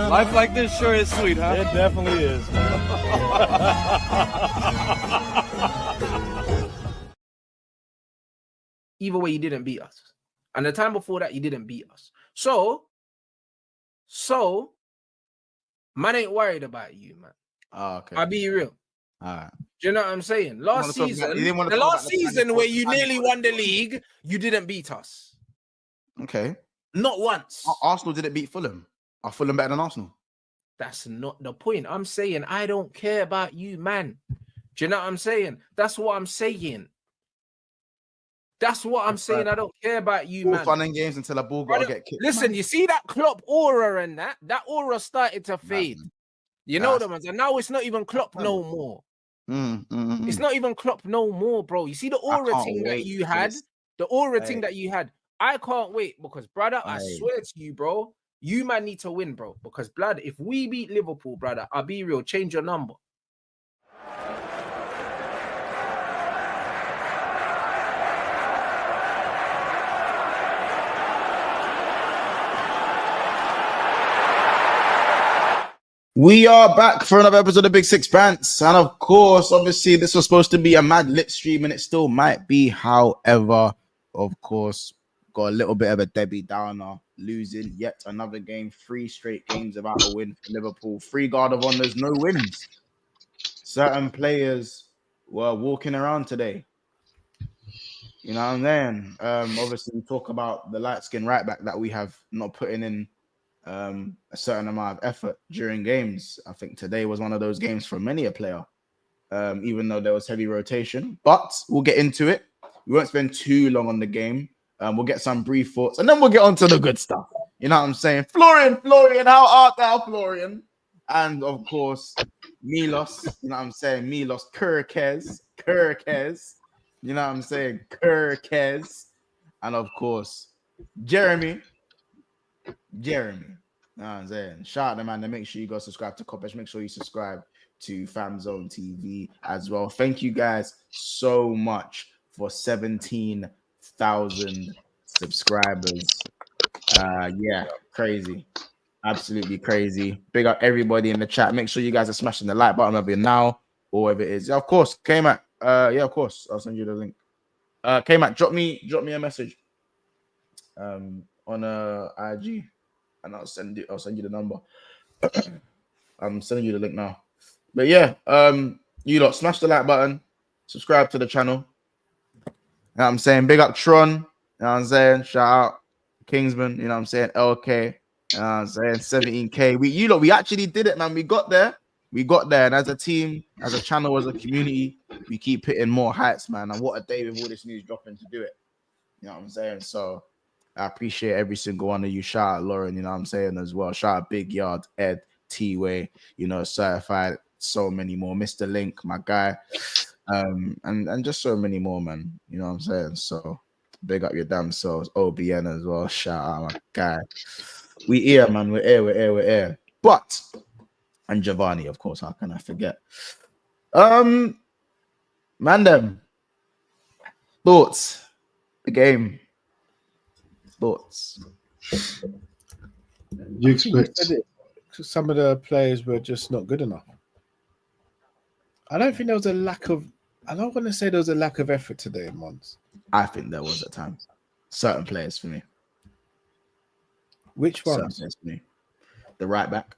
Life like this sure is sweet, huh? It definitely is. Either way, you didn't beat us. And the time before that, you didn't beat us. So, man ain't worried about you, man. Oh, okay. I'll be real. All right. Do you know what I'm saying? Last season, the last season where you nearly won the league, you didn't beat us. Okay. Not once. Arsenal didn't beat Fulham. Are Fulham better than Arsenal? That's not the point. I'm saying I don't care about you, man. Do you know what I'm saying? That's what I'm saying. That's what I'm saying. I don't care about you, man. Fun and games until a ball got to get kicked. Listen, you see that Klopp aura and that aura started to fade. You know the ones, and now it's not even Klopp no more. It's not even Klopp no more, bro. You see the aura thing that you had, thing that you had. I can't wait because, brother, I swear to you, bro, you man need to win, bro. Because, blood, if we beat Liverpool, brother, I'll be real, change your number. We are back for another episode of Big Six Bants. And of course, obviously, this was supposed to be a mad lit stream and it still might be. However, of course, got a little bit of a Debbie Downer, losing yet another game, 3 straight games without a win for Liverpool. 3 Guard of Honors, no wins. Certain players were walking around today. You know what I'm saying? Obviously, we talk about the light-skinned right back that we have not putting in a certain amount of effort during games. I think today was one of those games for many a player, even though there was heavy rotation. But we'll get into it. We won't spend too long on the game. We'll get some brief thoughts, and then we'll get on to the good stuff. You know what I'm saying? Florian, how art thou, Florian? And of course, Milos. You know what I'm saying? Milos, Kerkez. You know what I'm saying? Kerkez. And of course, Jeremy. You know what I'm saying? Shout out to man, and make sure you go subscribe to Kopesh. Make sure you subscribe to FamZone TV as well. Thank you guys so much for 17,000 subscribers. Yeah, crazy. Absolutely crazy. Big up everybody in the chat. Make sure you guys are smashing the like button over now or whatever it is. Yeah, of course. K-Mac. Yeah, of course. I'll send you the link. K-Mac, drop me a message on IG. And I'll send you the number. I'm sending you the link now. But yeah, you lot smash the like button, subscribe to the channel. You know what I'm saying? Big up Tron. You know what I'm saying? Shout out Kingsman. You know what I'm saying? LK. You know what I'm saying? 17K. We actually did it, man. We got there. And as a team, as a channel, as a community, we keep hitting more heights, man. And what a day with all this news dropping to do it. You know what I'm saying? So I appreciate every single one of you. Shout out Lauren, you know what I'm saying, as well. Shout out Big Yard, Ed, T-Way, you know, certified, so many more. Mr. Link, my guy. And just so many more, man. You know what I'm saying? So big up your damn selves. OBN as well. Shout out my guy. We here, man. We're here. But, and Giovanni, of course, how can I forget? Mandem. Thoughts? The game. Thoughts? You expect some of the players were just not good enough. I don't think there was a lack of. I don't want to say there was a lack of effort today, Mons. I think there was at times. Certain players for me. Which one? Certain players for me. The right back.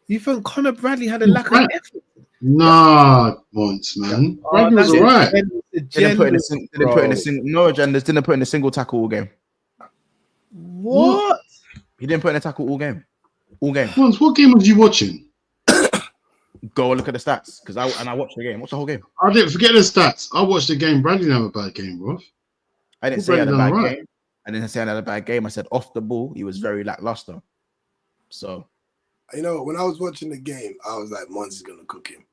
You think Conor Bradley had a lack of effort? Nah, Mons, man. Bradley was alright. Didn't put in a single tackle all game. What? He didn't put in a tackle all game. Mons, what game was you watching? Go look at the stats because I watched the game. Watch the whole game. I didn't forget the stats. I watched the game. Bradley didn't have a bad game, bro. I didn't say he had a bad game. I didn't say I had a bad game. I said off the ball, he was very lackluster. So, you know, when I was watching the game, I was like, Mons is gonna cook him.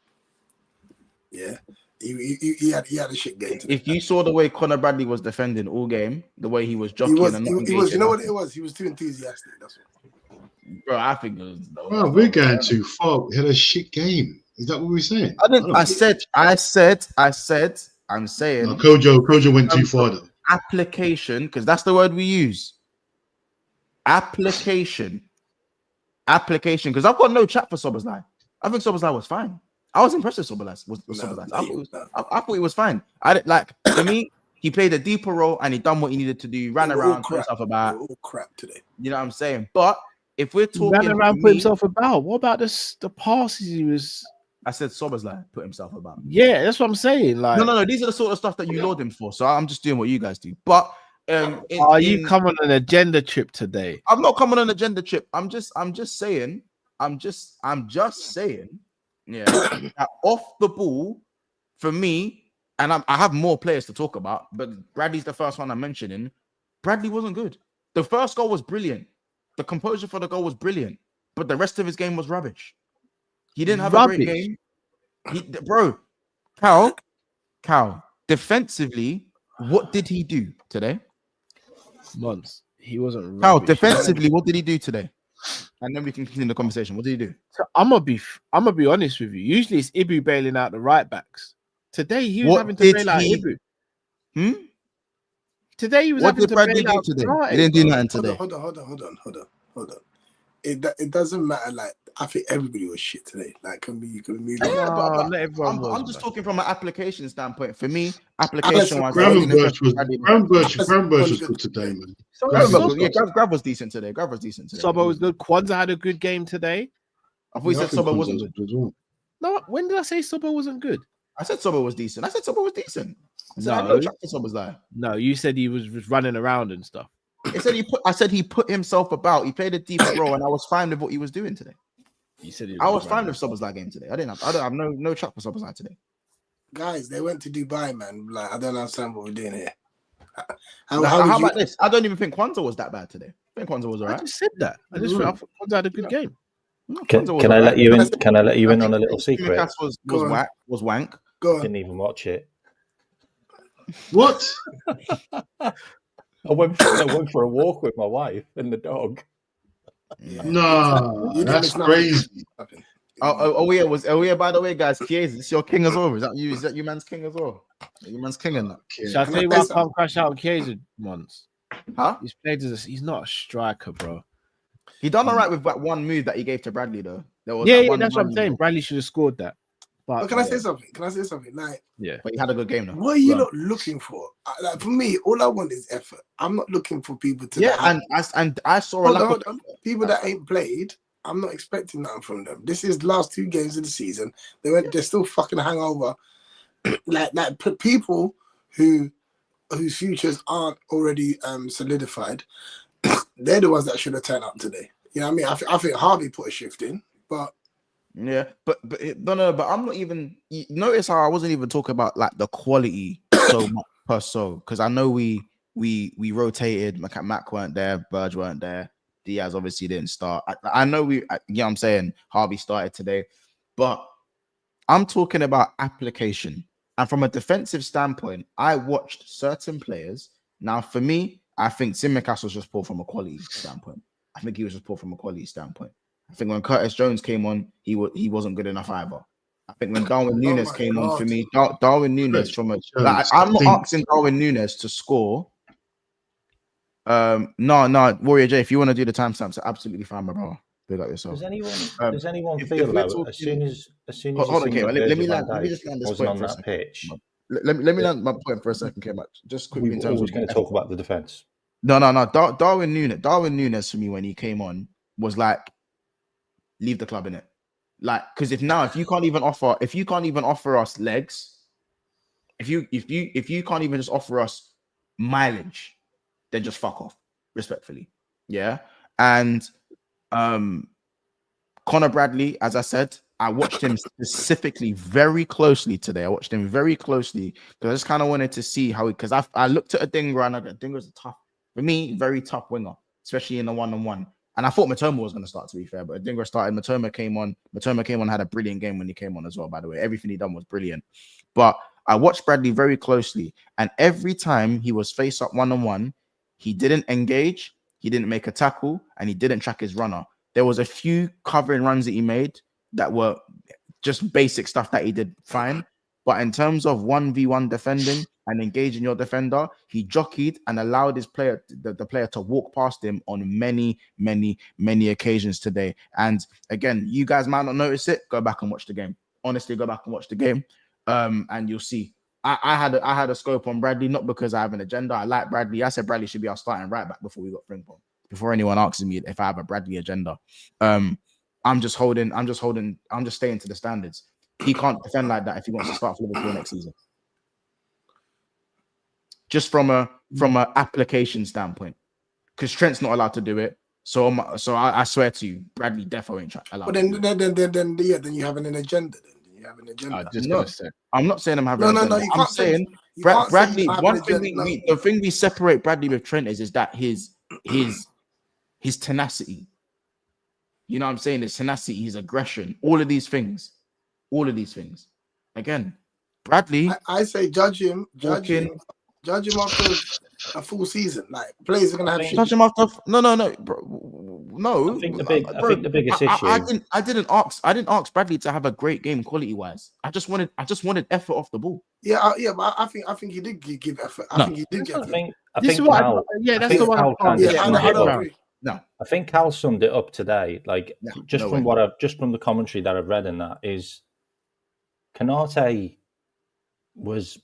Yeah, he had a shit game. If you saw the way Conor Bradley was defending all game, the way he was jockeying, he was. You know what it was? He was too enthusiastic. That's what. Bro, I think it was. Well, we're going too far. We had a shit game. Is that what we're saying? I said. I'm saying. No, Kojo went too far though. Application, because that's the word we use. Application application, because I've got no chat for Szoboszlai. I think Szoboszlai was fine. I was impressed with Szoboszlai. I thought he was fine. I didn't like, for me, he played a deeper role and he done what he needed to do, ran around, put himself about. All crap today. You know what I'm saying? But if we're talking, ran around, put himself about. What about the passes he was? I said Szoboszlai put himself about. Yeah, that's what I'm saying. Like, no. These are the sort of stuff that you laud him for. So I'm just doing what you guys do. But you come on an agenda trip today? I'm not coming on an agenda trip. I'm just saying. Yeah, that off the ball for me, and I have more players to talk about, but Bradley's the first one I'm mentioning. Bradley wasn't good. The first goal was brilliant. The composure for the goal was brilliant, but the rest of his game was rubbish. He didn't have a great game. Cal, defensively, what did he do today? Months. He wasn't. Cal, defensively, what did he do today? And then we can continue the conversation. What did he do? So I'm gonna be honest with you. Usually it's Ibu bailing out the right backs. Today he was having to bail out Ibu. Today he was having to bail out today. He didn't do nothing today. Hold on. It doesn't matter. Like, I think everybody was shit today. Like, can we move on? Not everyone I'm just talking from an application standpoint. For me, application wise, Graham Birch was good today, man. Grav was decent today. Sobo was good. Kwanzaa had a good game today. I thought you said Sobo wasn't good. No, when did I say Sobo wasn't good? I said Sobo was decent. No, you said he was running around and stuff. I said he put himself about. He played a deeper role, and I was fine with what he was doing today. You said I was fine with Szoboszlai game today. I don't have no chat for Szoboszlai today. Guys, they went to Dubai, man. Like, I don't understand what we're doing here. How about this? I don't even think Kwanzaa was that bad today. I think Kwanzaa was alright. I just said that. I thought Kwanzaa had a good game. Can I let you in? Can I let you in on a little secret? Was wank. Go on. Didn't even watch it. What? I went for a walk with my wife and the dog. Yeah. No, that's crazy. Oh yeah. By the way, guys, Kerkez, it's your king as well. Is that you? Is that you man's king as well? You man's king in that. Shall I tell you why I can't crash out on Kerkez once? Huh? He's played as he's not a striker, bro. He done all right with that one move that he gave to Bradley, though. That's what I'm saying. Bradley should have scored that. But can I say something? Like, yeah, but he had a good game, though. What are you not looking for? Like, for me, all I want is effort. I'm not looking for people to. Yeah, and I saw a lot of people that ain't played. I'm not expecting nothing from them. This is the last 2 games of the season. They're still fucking hangover. like people whose futures aren't already solidified. They're the ones that should have turned up today. You know what I mean? I think Harvey put a shift in, but. Yeah, but I'm not even. Notice how I wasn't even talking about like the quality so much per so, because I know we rotated. Mac weren't there, Burge weren't there, Diaz obviously didn't start. I know I'm saying Harvey started today, but I'm talking about application. And from a defensive standpoint, I watched certain players. Now, for me, I think Tsimikas was just poor from a quality standpoint. I think he was just poor from a quality standpoint. I think when Curtis Jones came on, he wasn't good enough either. I think when Darwin Núñez came on for me, Darwin Núñez from a I'm not asking Darwin Núñez to score. No, Warrior J, if you want to do the timestamps, absolutely fine, my brother. Big up yourself. Does anyone feel though, as soon as hold on, let me just land this point for a second. Pitch. Let me land my point for a second, K-Mac. Just quickly in terms of going to talk about the defense. No. Darwin Núñez for me when he came on was like, leave the club in it. Like, because if you can't even offer us legs, if you can't even just offer us mileage, then just fuck off, respectfully. Yeah. And Connor Bradley, as I said, I watched him specifically very closely today. I watched him very closely because I just kind of wanted to see how because I looked at Adingra and Adingra's a tough, for me, very tough winger, especially in the one-on-one. And I thought Matoma was going to start, to be fair, but Adingra started. Matoma came on, had a brilliant game when he came on as well, by the way. Everything he done was brilliant. But I watched Bradley very closely, and every time he was face up one-on-one, he didn't engage, he didn't make a tackle, and he didn't track his runner. There was a few covering runs that he made that were just basic stuff that he did fine. But in terms of 1v1 defending, and engaging your defender, he jockeyed and allowed his player, the player, to walk past him on many occasions today. And again, you guys might not notice it. Go back and watch the game. Honestly, go back and watch the game, and you'll see. I had a scope on Bradley, not because I have an agenda. I like Bradley. I said Bradley should be our starting right back before we got Frimpong. Before anyone asks me if I have a Bradley agenda, I'm just staying to the standards. He can't defend like that if he wants to start for Liverpool next season. Just from a application standpoint, because Trent's not allowed to do it. So I swear to you, Bradley defo ain't allowed. But then you have an agenda. You have an agenda. I'm not saying I'm having an agenda. I'm saying Bradley. The thing we separate Bradley with Trent is that his tenacity. You know what I'm saying? His tenacity, his aggression, all of these things. Again, Bradley. I say judge him after a full season. Like players are gonna have shit. Judge him after no, bro, no. I think the biggest issue. I didn't ask Bradley to have a great game quality wise. I just wanted effort off the ball. Yeah, but I think he did give effort. I think he did get. That's the one. I don't agree. No, I think Cal summed it up today. Like from the commentary that I've read in that is, Konate was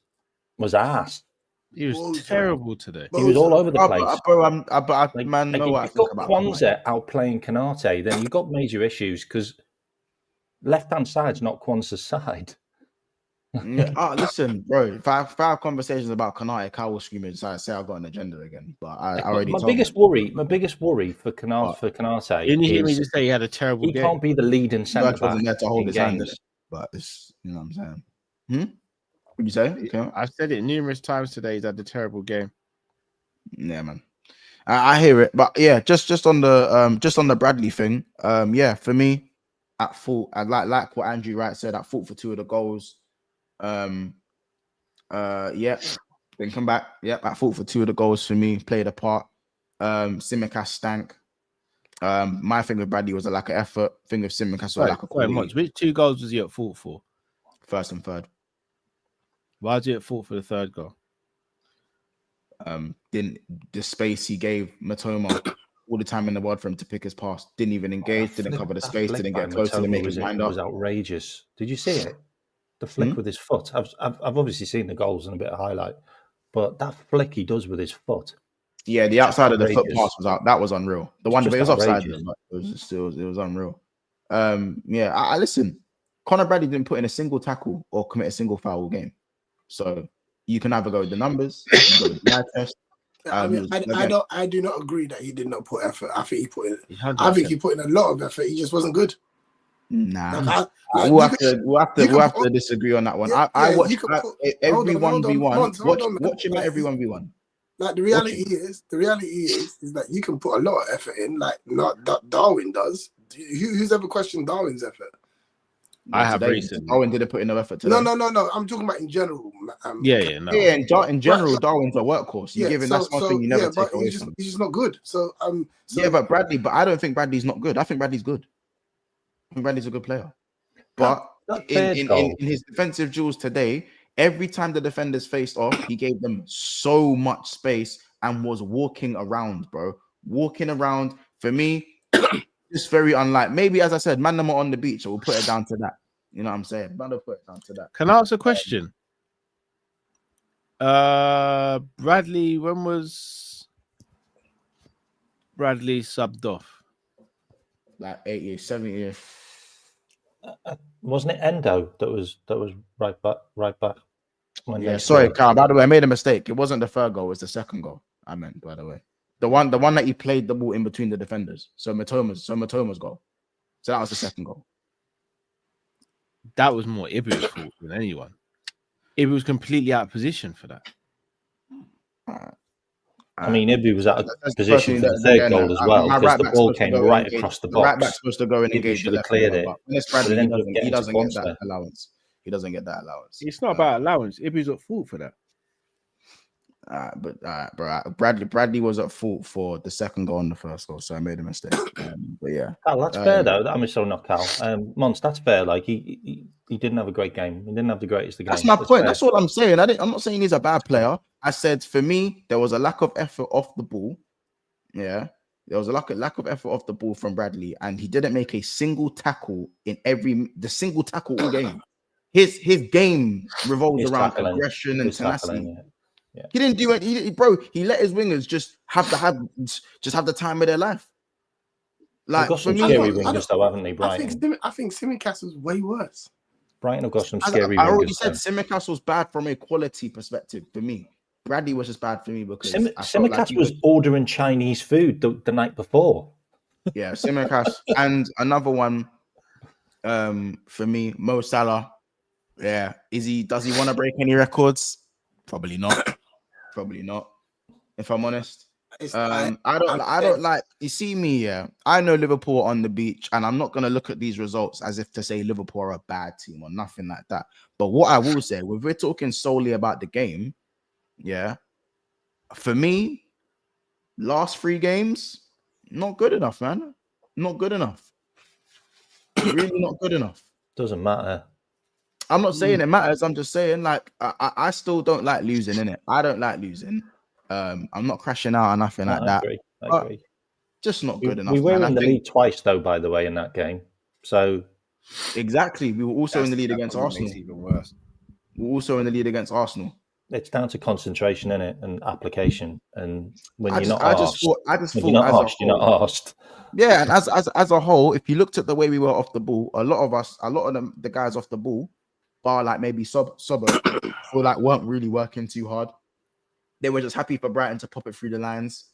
arsed. He was terrible today. He was all over the place. If you've got Kwanzaa outplaying Konate, then you've got major issues because left-hand side's not Kwanzaa's side. Listen, bro. If I have conversations about Konate, Kyle will scream inside, say I've got an agenda again. But I already. My biggest worry for Konate. Didn't you hear me just say he had a terrible game? He can't be the leading centre back there to hold his hand. But it's, you know what I'm saying. What you say? Okay. I've said it numerous times today. He's had a terrible game. Yeah, man. I hear it, but yeah, just on the Bradley thing. For me, at fault. I like what Andrew Wright said. At fault for 2 of the goals. Then come back. Yep, at fault for 2 of the goals for me. Played a part. Tsimikas stank. My thing with Bradley was a lack of effort. Thing with Tsimikas was a lack of quality. Which 2 goals was he at fault for? First and third. Why was he at fault for the 3rd goal? Didn't the space he gave Matoma all the time in the world for him to pick his pass. Didn't even engage, didn't cover the space, didn't get close to the make his mind up. It was outrageous. Did you see it? The flick with his foot. I've obviously seen the goals and a bit of highlight, but that flick he does with his foot. Yeah, the outside of the foot pass was out. That was unreal. The one that was offside, but it was unreal. I listen. Conor Bradley didn't put in a single tackle or commit a single foul all game. So you can either go with the numbers, you can go with the eye test. I do not agree that he did not put effort. I think he put in. 100%. I think he put in a lot of effort. He just wasn't good. Nah, we'll have to disagree on that one. I watch every 1v1. Watch him at every 1v1. Like the reality is that you can put a lot of effort in, like not that Darwin does. Who's ever questioned Darwin's effort? I have recently. Darwin didn't put in no effort today. No. I'm talking about in general. In general, Darwin's a workhorse. That's one thing you never take away from him. He's just not good. But Bradley. But I don't think Bradley's not good. I think Bradley's good. I think Bradley's a good player. But in his defensive duels today, every time the defenders faced off, he gave them so much space and was walking around, bro. Walking around. For me, it's very unlike. Maybe, as I said, man, them are on the beach, so we'll put it down to that. You know what I'm saying? Man, we'll put it down to that. Can I ask a question? Bradley, when was Bradley subbed off? Like 8 years, 7 years. Wasn't it Endo that was right back? Sorry, Carl. By the way, I made a mistake. It wasn't the 3rd goal; it was the 2nd goal. I meant, by the way, the one that he played the ball in between the defenders. So Matoma's goal. So that was the 2nd goal. That was more Ibu's fault than anyone. Ibu was completely out of position for that. I mean, Ibu was out of position for the 3rd goal as well because the ball came right across the box. Right back's supposed to go and engage the left. Cleared it. He doesn't get that allowance. He doesn't get that allowance. It's not about allowance. Ibu's at fault for that. Bro. Bradley was at fault for the second goal and the first goal, so I made a mistake. But yeah, Cal, that's fair though. I mean, so not Cal. Mons, that's fair. Like he didn't have a great game. He didn't have the greatest of games. That's my point. Fair. That's all I'm saying. I'm not saying he's a bad player. I said for me there was a lack of effort off the ball. Yeah, there was a lack of effort off the ball from Bradley, and he didn't make a single tackle in the single tackle all game. His game revolves around aggression and tenacity. Yeah. He didn't do it. He let his wingers just have the time of their life. Like got some scary wingers though, haven't they, Brighton? I think Simicastle's way worse. Brighton have got some scary wingers. I already said Simicastle's bad from a quality perspective for me. Bradley was just bad for me because Simicast was ordering Chinese food the night before. Yeah, Simicast and another one for me, Mo Salah. Yeah, does he want to break any records? Probably not. Probably not. If I'm honest, I don't like. You see me, yeah. I know Liverpool on the beach, and I'm not gonna look at these results as if to say Liverpool are a bad team or nothing like that. But what I will say, if we're talking solely about the game, yeah, for me, last 3 games, not good enough, man. Not good enough. Really not good enough. Doesn't matter. I'm not saying it matters. I'm just saying, like, I still don't like losing, innit? I don't like losing. I'm not crashing out or nothing like that. I agree. Just not good enough. We were in the lead twice, though, by the way, in that game. So exactly, we were also in the lead against Arsenal. Even worse. We were also in the lead against Arsenal. It's down to concentration, innit, and application. And when you're not asked. Yeah, and as a whole, if you looked at the way we were off the ball, a lot of the guys off the ball, bar like maybe Sobo, who like weren't really working too hard. They were just happy for Brighton to pop it through the lines.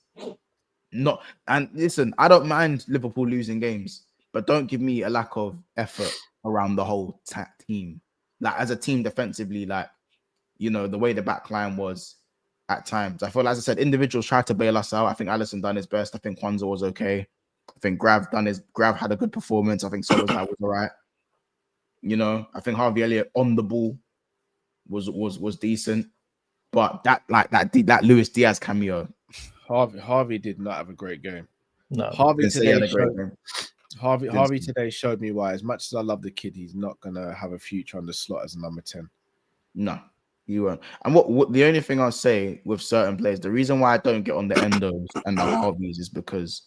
And listen, I don't mind Liverpool losing games, but don't give me a lack of effort around the whole team. Like as a team defensively, like, you know, the way the back line was at times. I feel like, as I said, individuals tried to bail us out. I think Alisson done his best. I think Kwanzaa was okay. I think Grav had a good performance. I think Solskjaer was all right. You know, I think Harvey Elliott on the ball was decent. But that Luis Diaz cameo, Harvey did not have a great game. No, Harvey today showed me why. As much as I love the kid, he's not gonna have a future on the slot as a number 10. No, you won't. And what the only thing I'll say with certain players, the reason why I don't get on the Endos and the Harveys is because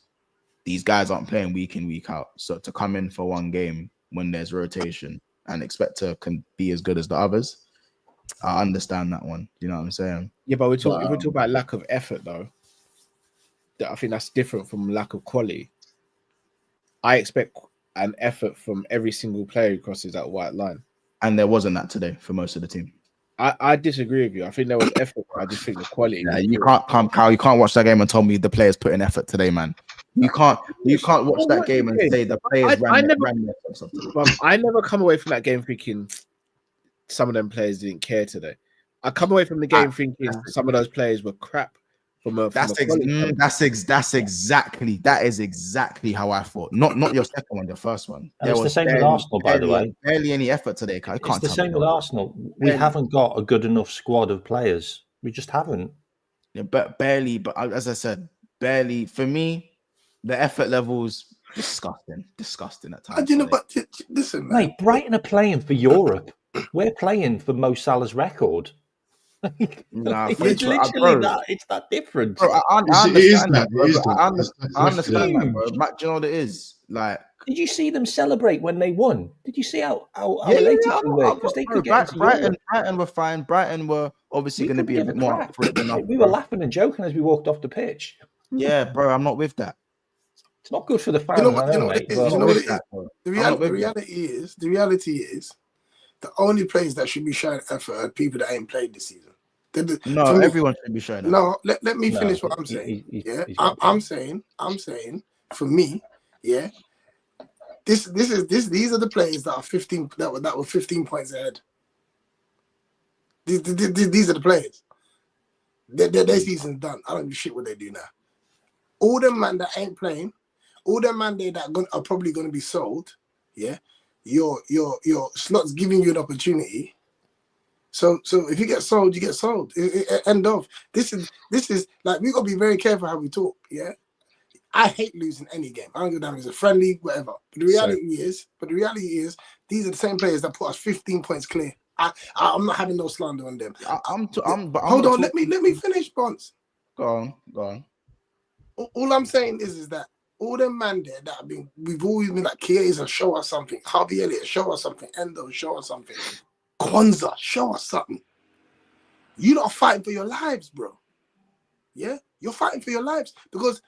these guys aren't playing week in, week out. So to come in for one game when there's rotation and expect to be as good as the others, I understand that one. You know what I'm saying? Yeah, but if we talk about lack of effort, though, I think that's different from lack of quality. I expect an effort from every single player who crosses that white line. And there wasn't that today for most of the team. I disagree with you. I think there was effort. I just think the quality. Yeah, you can't come, Kyle. You can't watch that game and tell me the players put in effort today, man. You can't watch that game and say the players ran their. I never come away from that game thinking some of them players didn't care today. I come away from the game thinking some of those players were crap. That is exactly how I thought. Not your second one, your first one. And it's the same with Arsenal, by the way. Barely any effort today. It's the same with Arsenal. We haven't got a good enough squad of players. We just haven't. Yeah, but barely. But as I said, barely. For me, the effort levels disgusting at times. You know, but listen, man. Mate, Brighton are playing for Europe. We're playing for Mo Salah's record. Nah, it's literally that. It's that different. Bro, I understand that, bro. I understand that, bro. Matt, do you know what it is? Like, did you see them celebrate when they won? Did you see how elated they were? Because they could get Brighton were fine. Brighton were obviously going to be a bit more up for it than us. We were laughing and joking as we walked off the pitch. Yeah, bro, I'm not with that. It's not good for the fans. The reality is, the only players that should be showing effort are people that ain't played this season. Everyone should be showing effort. No, let me finish what I'm saying. I'm saying for me, yeah. These are the players that are 15 that were 15 points ahead. These are the players. Their season's done. I don't give a shit what they do now. All them man that ain't playing, all them man that are probably going to be sold, yeah. Your slot's giving you an opportunity. So if you get sold, you get sold. End of. This is like, we gotta be very careful how we talk. Yeah, I hate losing any game. I don't give a damn if it's a friendly, whatever. But the reality is, these are the same players that put us 15 points clear. I'm not having no slander on them. Hold on, let me finish, Bonds. Go on. All I'm saying is that all them man there that we've always been like, Kerkez, show us something. Harvey Elliott, show us something. Endo, show us something. Kwanzaa, show us something. You're not fighting for your lives, bro. Yeah, you're fighting for your lives because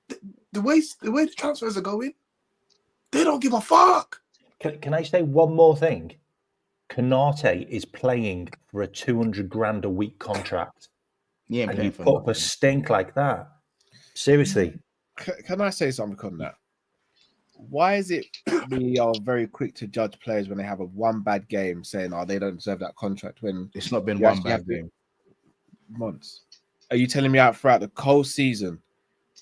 the way the transfers are going, they don't give a fuck. Can I say one more thing? Konate is playing for a 200 grand a week contract. Yeah, and you put up a stink like that. Seriously. Can I say something on that? Why is it we are very quick to judge players when they have one bad game, saying, "Oh, they don't deserve that contract"? When it's not been one bad game. Months. Are you telling me out throughout the whole season,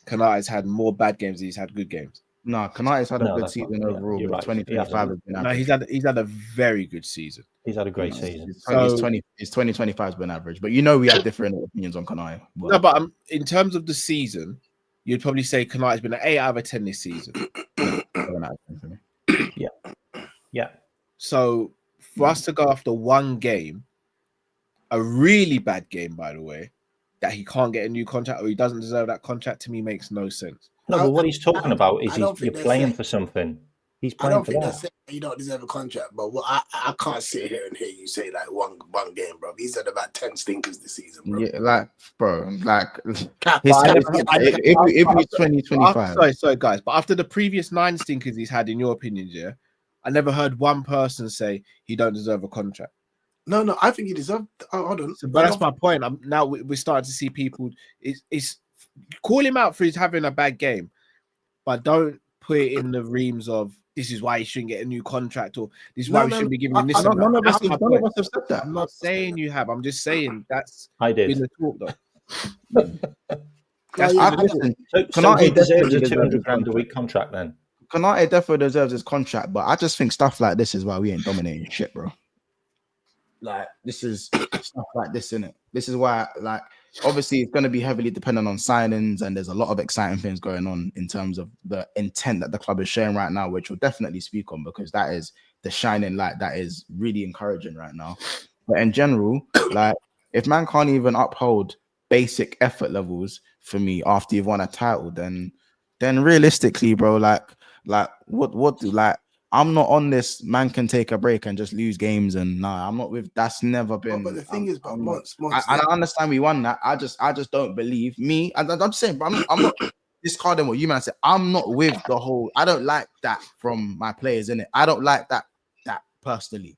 Konate's had more bad games than he's had good games? No, Konate's had a good season overall. But 2025 has been average. No, he's had a very good season. He's had a great season. So, his 2025 has been average. But we have different opinions on Konate. No, but in terms of the season, you'd probably say Konate's been an 8 out of 10 this season. Yeah. So for us to go after one game, a really bad game, by the way, that he can't get a new contract or he doesn't deserve that contract, to me makes no sense. No, but what he's talking about is you're playing for something. He's playing for that. You don't deserve a contract, but I can't sit here and hear you say like one game, bro. He's had about 10 stinkers this season, bro. Yeah, if it's 2025. Sorry, guys, but after the previous 9 stinkers he's had, in your opinions, yeah, I never heard one person say he don't deserve a contract. No, I think he deserves. Hold on, but that's my point. Now we're starting to see people. It's call him out for his having a bad game, but don't put it in the reams of this is why he shouldn't get a new contract or this is why we shouldn't be giving him this. None of us have said that. I'm not saying you have. I'm just saying that's I did. been the talk though. So he deserves a 200 grand a week contract then. Konate definitely deserves his contract, but I just think stuff like this is why we ain't dominating shit, bro. Like, this is stuff like this, innit? This is why, like, obviously it's going to be heavily dependent on signings, and there's a lot of exciting things going on in terms of the intent that the club is showing right now, which we'll definitely speak on, because that is the shining light that is really encouraging right now. But in general, like, if man can't even uphold basic effort levels for me after you've won a title, then realistically, bro, like what do, like, I'm not on this man can take a break and just lose games, and I'm not with. That's never been. But the thing is, but months. I understand we won that. I just don't believe me. And I'm saying, but I'm not discarding what you man said. I'm not with the whole. I don't like that from my players, innit? I don't like that personally.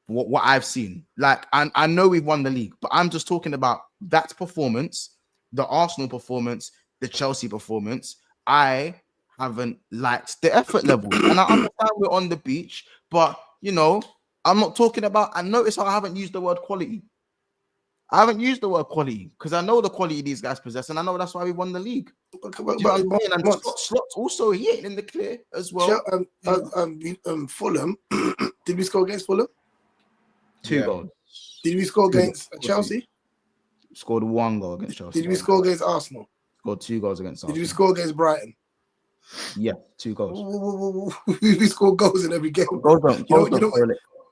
What I've seen, like, I know we've won the league, but I'm just talking about that performance, the Arsenal performance, the Chelsea performance. I haven't liked the effort level, and I understand we're on the beach, but I'm not talking about. And notice how I haven't used the word quality. I haven't used the word quality because I know the quality these guys possess, and I know that's why we won the league. And Slot's also he ain't in the clear as well. Fulham. Did we score against Fulham? 2 goals. Did we score against Chelsea? Scored 1 goal against Chelsea. Did we score against Arsenal? Scored 2 goals against Arsenal. Did we score against Brighton? Yeah, 2 goals. We score goals in every game.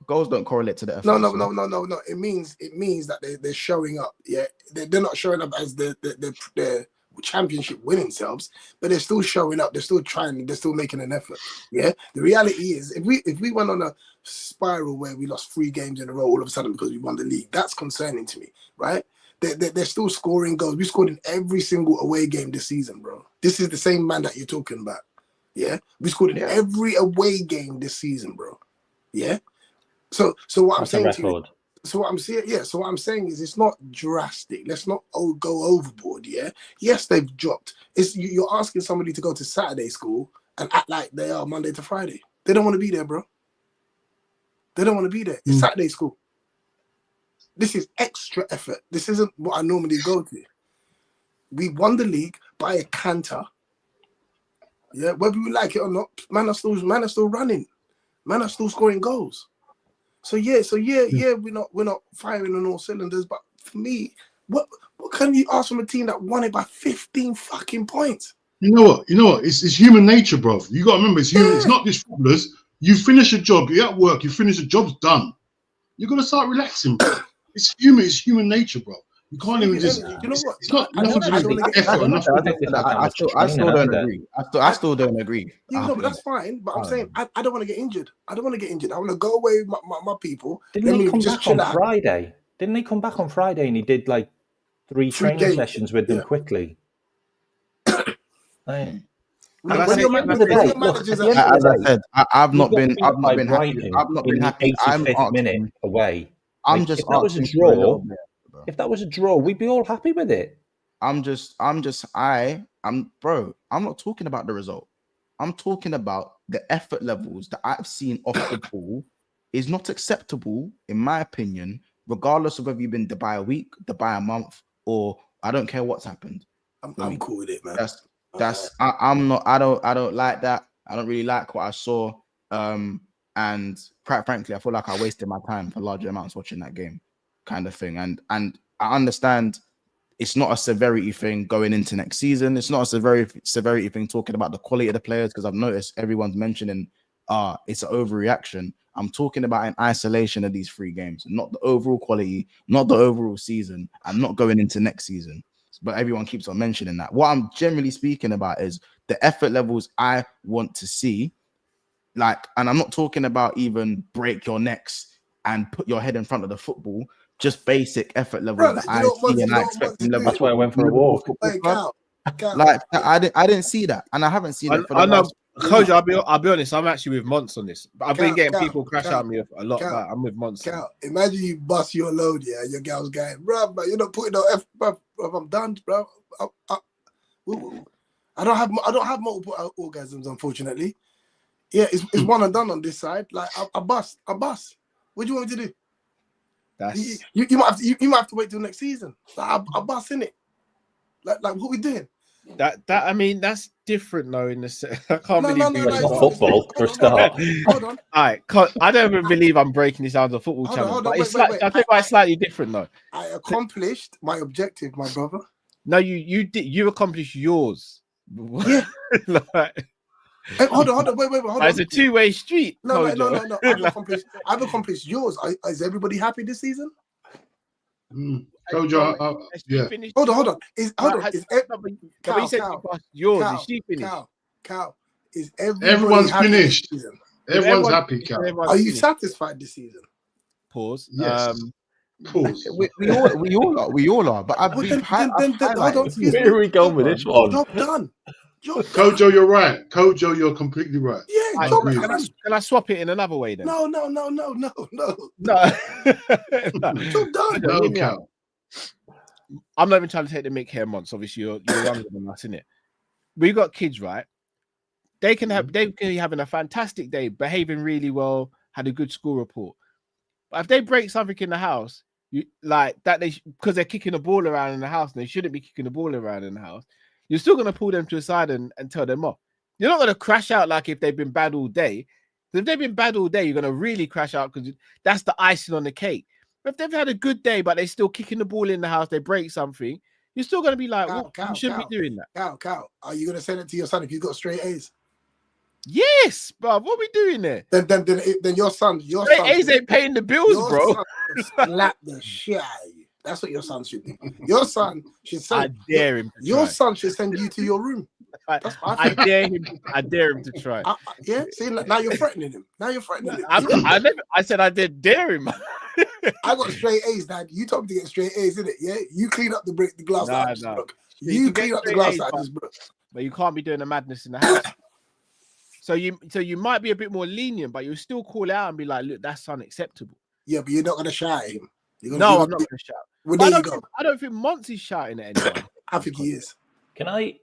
Goals don't correlate to the effort. No. It means that they're showing up. Yeah, they're not showing up as the championship winning selves, but they're still showing up. They're still trying. They're still making an effort. Yeah. The reality is, if we went on a spiral where we lost 3 games in a row all of a sudden because we won the league, that's concerning to me, right? They're still scoring goals. We scored in every single away game this season, bro. This is the same man that you're talking about. Yeah, we scored in every away game this season, bro. Yeah. So what I'm saying to you, so what I'm saying is it's not drastic. Let's not go overboard. Yeah. Yes, they've dropped. You're asking somebody to go to Saturday school and act like they are Monday to Friday. They don't want to be there, bro. They don't want to be there. It's Saturday school. This is extra effort. This isn't what I normally go to. We won the league by a canter. Yeah, whether we like it or not, man are still running. Man are still scoring goals. So we're not firing on all cylinders. But for me, what can you ask from a team that won it by 15 fucking points? You know what? It's human nature, bro. You got to remember, it's human. Yeah. It's not just footballers. You finish a job, you're at work, you finish a job's done. You got to start relaxing, bro. It's human nature, bro. You can't even just. You know what? It's not nothing to do with effort. I still don't agree. I still don't agree. But that's fine. But I'm saying I don't want to get injured. I want to go away with my people. Didn't he come back on Friday? Didn't he come back on Friday and he did like 3 training sessions with them quickly? As I said, I've not been happy. I've not been happy. I'm 85th minute away. I'm just. If that was a draw, if that was a draw, we'd be all happy with it. I'm not talking about the result. I'm talking about the effort levels that I've seen off the ball is not acceptable, in my opinion, regardless of whether you've been Dubai a week, Dubai a month, or I don't care what's happened. I'm cool with it, man. I don't like that. I don't really like what I saw. And quite frankly, I feel like I wasted my time for larger amounts watching that game, kind of thing. And I understand it's not a severity thing going into next season. It's not a severity thing talking about the quality of the players, because I've noticed everyone's mentioning it's an overreaction. I'm talking about in isolation of these 3 games, not the overall quality, not the overall season, and not going into next season. But everyone keeps on mentioning that. What I'm generally speaking about is the effort levels I want to see. Like, and I'm not talking about even break your necks and put your head in front of the football. Just basic effort levels that I see and I expect from Liverpool. That's why I went for a walk. Like, I didn't see that, and I haven't seen it. I know, Coach. I'll be honest. I'm actually with Monts on this. I've been getting people crash out me a lot, but I'm with Monts. Imagine you bust your load, yeah. Your girl's going, bro, but you're not putting no effort, bro. I'm done, bro. I don't have multiple orgasms, unfortunately. Yeah, it's one and done on this side. Like I bust. What do you want me to do? That's you might have to wait till next season. Like, I bust in it. Like what we doing? That I mean, that's different though. In the I can't believe it's not football for a start. Hold on. All right, I don't even believe I'm breaking this down to a football channel. But I think it's slightly different though. I accomplished my objective, my brother. No, you did. You accomplished yours. Yeah. Hey, hold on, wait, hold on. It's a 2-way street. No. I've accomplished yours. Is everybody happy this season? Kojo, yeah. Hold on. Is she finished? Cal, is everyone's finished? Everyone's happy, Cal. Are you satisfied this season? Pause. Yes. Pause. We all are. But hold on. Where are we going with this one? Job done. Kojo, you're right. Kojo, you're completely right. Yeah, can I swap it in another way then? No. Job done. No, Cal. I'm not even trying to take the mick here, Monts. Obviously, you're younger than us, innit? We got kids, right? They can be having a fantastic day, behaving really well, had a good school report. But if they break something in the house, because they're kicking the ball around in the house and they shouldn't be kicking the ball around in the house, you're still going to pull them to the side and tell them off. You're not going to crash out like if they've been bad all day. If they've been bad all day, you're going to really crash out because that's the icing on the cake. But if they've had a good day, but they're still kicking the ball in the house, they break something, you're still going to be like, you shouldn't be doing that. Cal, are you going to send it to your son if you got straight A's? Yes, bro. What are we doing there? Then your son A's ain't paying the bills, bro. Slap the shit out of you. That's what your son should do. Your son should send. I dare him. Your son should send you to your room. I dare him. I dare him to try. Yeah. See, now you're threatening him. I said I did dare him. I got straight A's, Dad. You told me to get straight A's, innit? Yeah. You clean up the glass out of this book. You clean up the glass out of this book. But you can't be doing the madness in the house. So you might be a bit more lenient, but you still call it out and be like, look, that's unacceptable. Yeah, but you're not gonna shout at him. I'm not gonna shout. Well, there you go. I don't think Monts is shouting at anyone. I think he is. Can I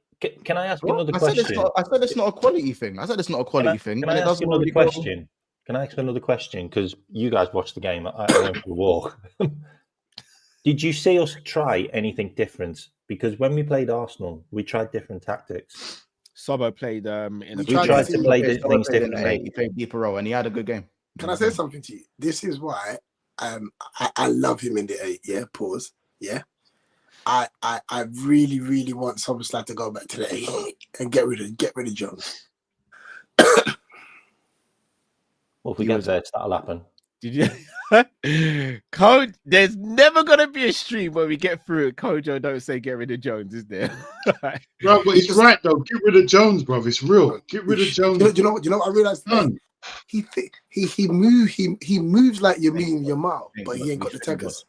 ask another question? I said it's not a quality thing. I said it's not a quality thing. Can I ask another question? Can I ask another question? Because you guys watched the game. I went for a walk. Did you see us try anything different? Because when we played Arsenal, we tried different tactics. Sobo played we tried to play things differently. He played deeper role and he had a good game. Can I say something to you? This is why I love him in the 8. Yeah, pause. Yeah. I really, really want SummerSlam to go back to the 8 and get rid of Jones. Well, if we get there, that'll happen. Did you? Code, there's never gonna be a stream where we get through it. Kojo don't say get rid of Jones, is there? Right, but it's right though. Get rid of Jones, bro. It's real. Get rid of Jones. Do you know what I realized? He moves like Yamal, but he ain't got the tempers.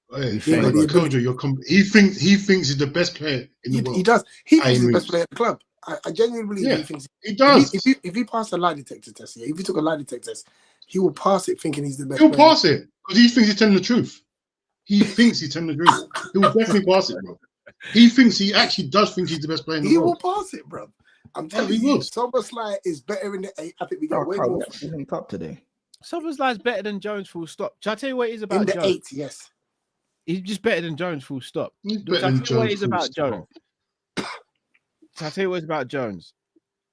Hey, Kojo, he thinks he's the best player in the world. He does. He thinks he's the best player at the club. I genuinely believe he thinks he does. If he passed a lie detector test, if he took a lie detector test, he will pass it thinking he's the best. He'll pass it because he thinks he's telling the truth. He thinks he's telling the truth. He will definitely pass it, bro. He actually does think he's the best player in the world. He will pass it, bro. I'm telling you, SummerSlam is better in the 8. I think we got way more. Top today. SummerSlam is better than Jones. Full stop. Shall I tell you what it is about in the Jones? 8? Yes, he's just better than Jones. Full stop. He's better than Jones. What it is about Jones? Shall I tell you what it's about Jones?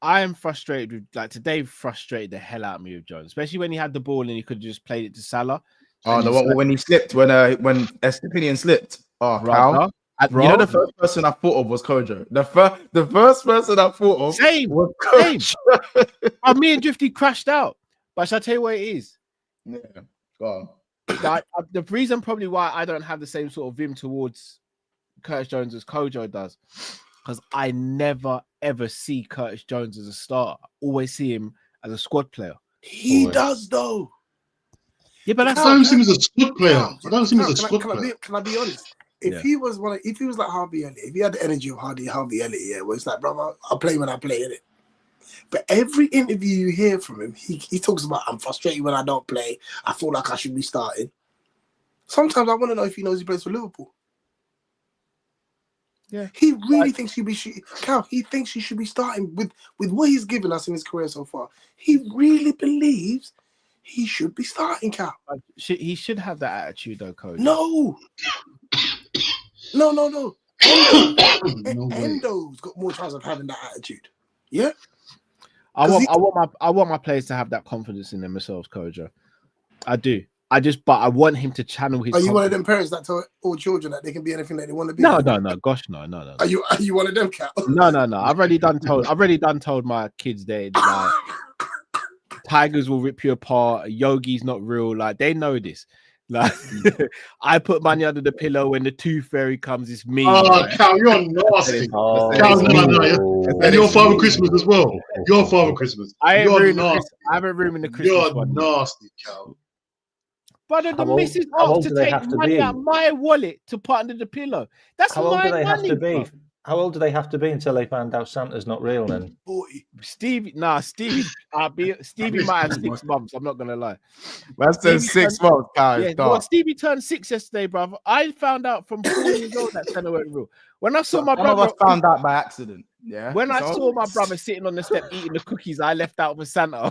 I am frustrated with today. Frustrated the hell out of me with Jones, especially when he had the ball and he could have just played it to Salah. Oh no! When he slipped, when Estepinian slipped. Oh, Cal. You know, the first person I thought of was Kojo. The first person I thought of was Kojo. Me and Drifty crashed out. But shall I tell you what it is? Yeah, go on. The reason probably why I don't have the same sort of vim towards Curtis Jones as Kojo does, because I never ever see Curtis Jones as a starter. I always see him as a squad player. He does though. Yeah, but I don't see him as a squad player. I don't see him as a squad player. Can I be honest? If he was like Harvey Elliott, if he had the energy of Harvey Elliott, yeah, where it's like, bro, I'll play when I play in it. But every interview you hear from him, he talks about, I'm frustrated when I don't play. I feel like I should be starting. Sometimes I want to know if he knows he plays for Liverpool. Yeah, he really thinks he thinks he should be starting with what he's given us in his career so far. He really believes he should be starting, Cal. He should have that attitude, though, Coach. No. Endo's got more chance of having that attitude. Yeah. I want my players to have that confidence in themselves, Kojo. I do. But I want him to channel his. Are you one of them parents that tell all children that they can be anything that they want to be? No. Gosh, no. Are you one of them, Cal? No. I've already done told my kids like tigers will rip you apart. Yogi's not real. Like they know this. Like I put money under the pillow when the tooth fairy comes. It's me. Oh, Cal, you're nasty. And your Father Christmas as well. Your Father Christmas. I have a room in the Christmas. You're one. nasty, Cal. But the missus asked to take money out my wallet to put under the pillow. That's how old my do they money. Have to be? How old do they have to be until they find out Santa's not real? Then 40. Stevie might have 6 months. I'm not gonna lie. That's 6 months, guys. Yeah, Stevie turned 6 yesterday, brother. I found out from 4 years old that Santa weren't real. When I saw my brother, one of us found out by accident. Yeah. When I saw my brother sitting on the step eating the cookies I left out for Santa,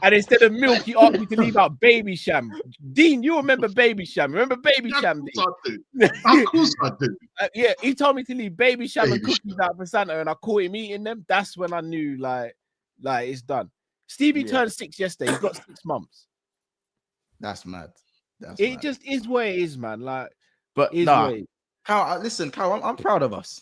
and instead of milk, he asked me to leave out Baby Sham. Dean, you remember Baby Sham? Remember Baby Sham? Of course I do. Yeah, he told me to leave Baby Sham and cookies out for Santa, and I caught him eating them. That's when I knew, like it's done. Stevie turned 6 yesterday. He's got 6 months. That's mad. It just is what it is, man. Cal, listen, Cal, I'm proud of us.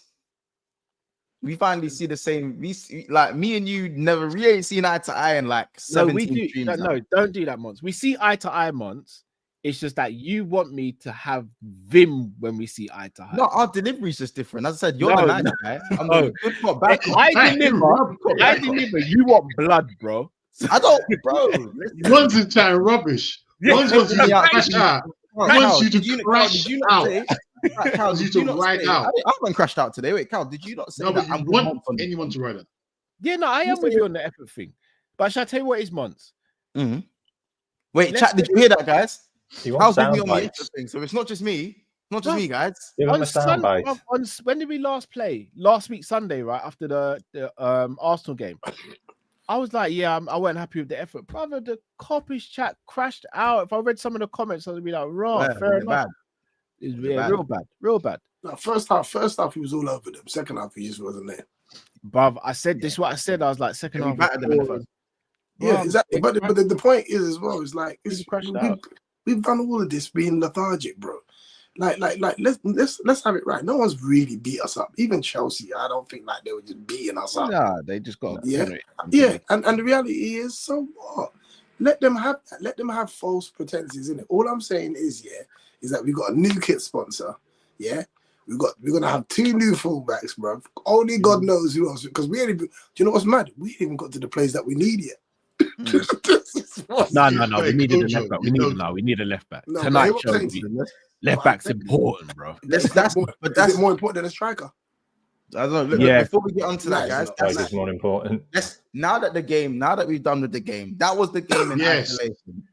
We finally see the same. Like me and you we ain't seen eye to eye in like 17 streams. No, don't do that, Mons. We see eye to eye, Mons. It's just that you want me to have vim when we see eye to eye. No, our delivery is just different. As I said, you're the nice guy. I'm the good cop back. I deliver. You want blood, bro. I don't, bro. One's in chatting rubbish. One's wants you to crash out. Wants you to crash out. Cal, did you not say? I haven't crashed out today. Wait, Cal, did you not say that? I want anyone to write it. Yeah, no, I am with you on the effort thing. But shall I tell you what is Mons? Mm-hmm. Wait, chat, did you hear that, guys? How's with me on the effort thing? So it's not just me. Not just me, guys. When did we last play? Last week, Sunday, right? After the Arsenal game. I was like, yeah, I wasn't happy with the effort. Brother, the Coppish chat crashed out. If I read some of the comments, I'd be like, fair enough. It's real bad. No, first half he was all over them. Second half he just wasn't there. Bruv, I said this is what I said. I was like, second half. Yeah, exactly. But the point is as well, is like we've done all of this being lethargic, bro. Like let's have it right. No one's really beat us up. Even Chelsea, I don't think like they were just beating us up. Nah, they just got And the reality is, so what? Let them have that. Let them have false pretenses in it. All I'm saying is that we got a new kit sponsor. Yeah, we're gonna have 2 new fullbacks, bro. Only God knows who else. Because do you know what's mad? We ain't even got to the place that we need yet. No. We needed a left back. We need a left back. No, Tonight show left back's important, bro. Is it more important than a striker? I don't know. Look, before we get onto that, guys, that's more important. Now that we've done with the game, that was the game in isolation.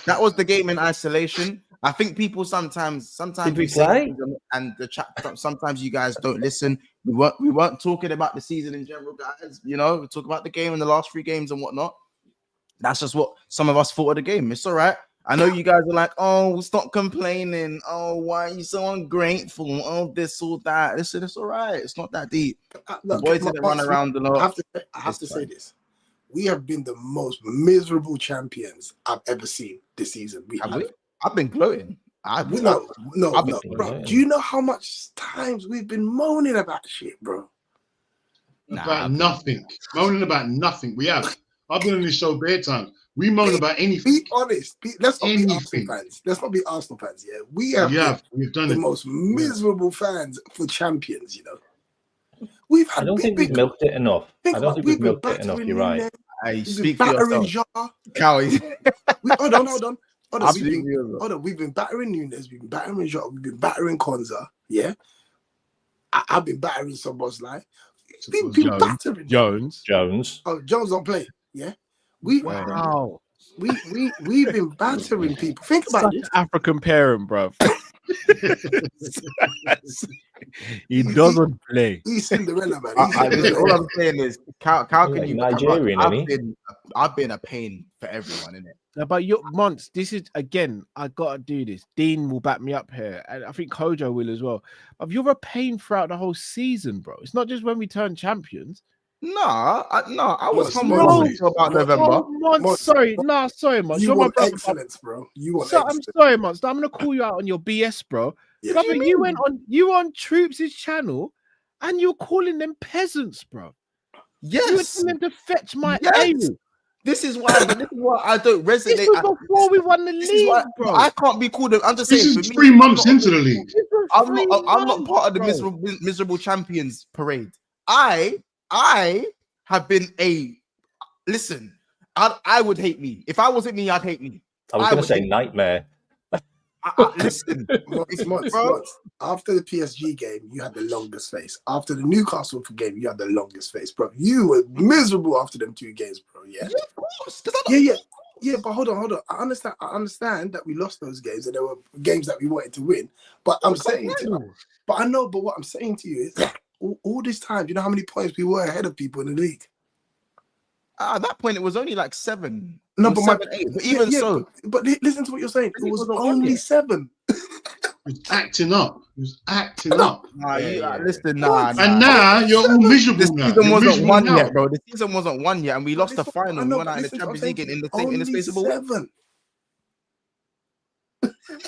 That was the game in isolation. I think people sometimes Did we play? And the chat. Sometimes you guys don't listen. We weren't talking about the season in general, guys. You know, we talk about the game in the last 3 games and whatnot. That's just what some of us thought of the game. It's all right. I know you guys are like, oh, stop complaining. Oh, why are you so ungrateful? Oh, this or that. Listen, it's all right. It's not that deep. The boys didn't run around a lot. I have to say this. We have been the most miserable champions I've ever seen this season. I've been gloating. No, bro. Do you know how much times we've been moaning about shit, bro? About nothing. Moaning about nothing. We have. I've been on this show bare times. We moan about anything. Be honest. Let's not be Arsenal fans. Let's not be Arsenal fans. Yeah, we've done the most miserable fans for champions. You know, I don't think we've milked it enough. You're right. I speak for yourself. Cowie. Hold on. We've been battering Nunes. We've been battering Jota. We've been battering Konza. Yeah. I've been battering Szoboszlai. We've been battering Jones. Oh, Jones don't play. Yeah. We've been battering people. Think about this. African parent, bro. He doesn't play. He's Cinderella, man. All I'm saying is, how can you? Nigerian, I've been a pain for everyone, innit? But Monts, this is again. I gotta do this. Dean will back me up here, and I think Kojo will as well. But you're a pain throughout the whole season, bro. It's not just when we turn champions. I was humble about November. Sorry, Monts. You want excellence, bro. I'm sorry, Monts. I'm gonna call you out on your BS, bro. Yeah, you on Troops' channel, and you're calling them peasants, bro. Yes, you were telling them to fetch my ale. This is why I don't resonate. This was before we won the league, bro. I can't be called. I'm just saying. This is 3 months into the league. I'm not part of the miserable champions parade. I have been listen. I would hate me if I wasn't me. I'd hate me. I was going to say nightmare. Listen, bro. After the PSG game, you had the longest face. After the Newcastle game, you had the longest face, bro. You were miserable after them 2 games, bro. Yeah, of course. Yeah. But hold on. I understand that we lost those games, and there were games that we wanted to win. But what I'm saying to you is, all this time, do you know how many points we were ahead of people in the league? At that point, it was only like 7. No, but 7, 8. But even so, but listen to what you're saying. It was only 7. He was acting up. Listen, And now you're all miserable. The season wasn't won yet, bro. The season wasn't won yet, and we lost the final. We went out in the Champions League in the space of a week.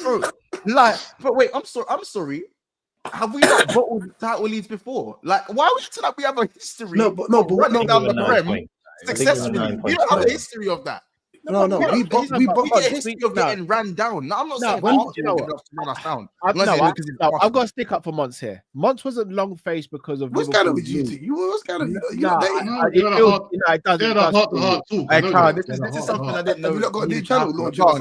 Bro, but wait, I'm sorry. Have we not bottled title leads before? Like, why are we acting like we have a history? But running down the prem successfully. We don't have a history of that. No. We get a history of getting ran down. No, I'm not saying run us down. I've got to stick up for Monts here. Monts wasn't long faced because of what's kind of with you two. It does. This is something I didn't know. You got a new channel launching. You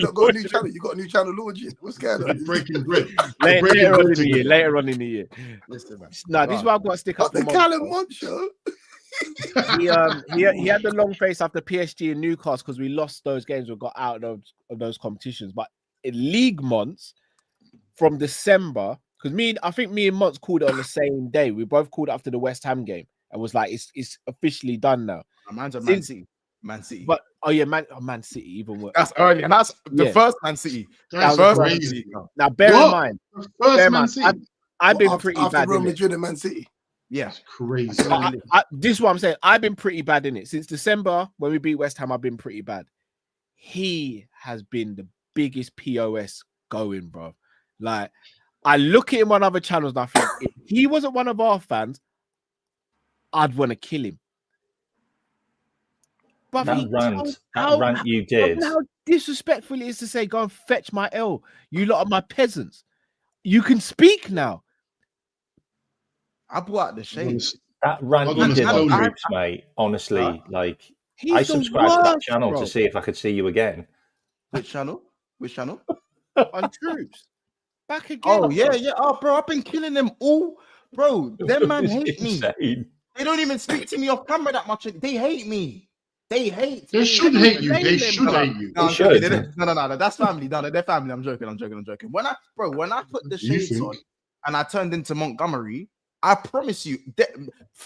got a new channel. You got a new channel launching. What's going on? Breaking bread. Later on in the year. Listen, man. This is why I've got to stick up for the Callum Monts show. He had the long face after PSG and Newcastle because we lost those games. We got out of those competitions. But in league months from December, because I think me and Monts called it on the same day. We both called it after the West Ham game and was like, it's officially done now. Man City. But Man City even worse. That's early, and that's the first Man City. Crazy. Now bear in mind, Man City. I've been pretty after bad. Real Madrid and Man City. Yeah, It's crazy. This is what I'm saying. I've been pretty bad in it since December when we beat West Ham. I've been pretty bad. He has been the biggest POS going, bro. Like, I look at him on other channels and I think if he wasn't one of our fans, I'd want to kill him. But that rant you did. How disrespectful it is to say, go and fetch my L. You lot are my peasants. You can speak now. I brought out the shades. That rant you did on Troops, mate. Honestly, like I subscribed to that channel to see if I could see you again. Which channel? On Troops. Back again. Oh yeah. Oh, bro, I've been killing them all, bro. Them man hate me. They don't even speak to me off camera that much. They hate me. They hate. They should hate you. They should hate you. No, that's family. No, they're family. I'm joking. When I put the shades on and I turned into Montgomery, I promise you,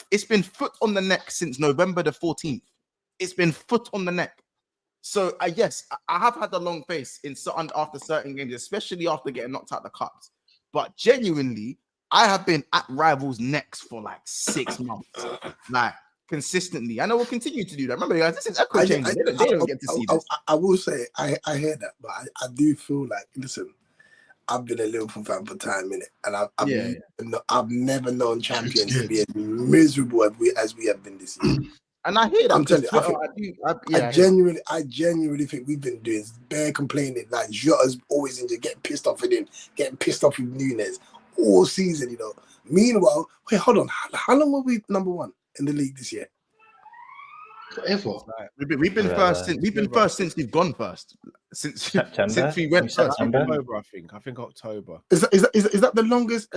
it's been foot on the neck since November the 14th. It's been foot on the neck. So yes, I have had a long face after certain games, especially after getting knocked out the cups. But genuinely, I have been at rivals' necks for like 6 months, like consistently, and I will continue to do that. Remember, guys, this is echo changing. They don't get to see this. I will say, I hear that, but I do feel like, listen, I've been a Liverpool fan for time, innit? And I've never known champions to be as miserable as we have been this year. And I hear that. I'm telling you, I genuinely think we've been doing bare complaining. Like Jota's always injured, getting pissed off with him, getting pissed off with Nunes all season, you know. Meanwhile, wait, hold on. How long were we number one in the league this year? Forever. We've been first since we've gone first. Since September. Since we went first. October, I think October. Is that the longest?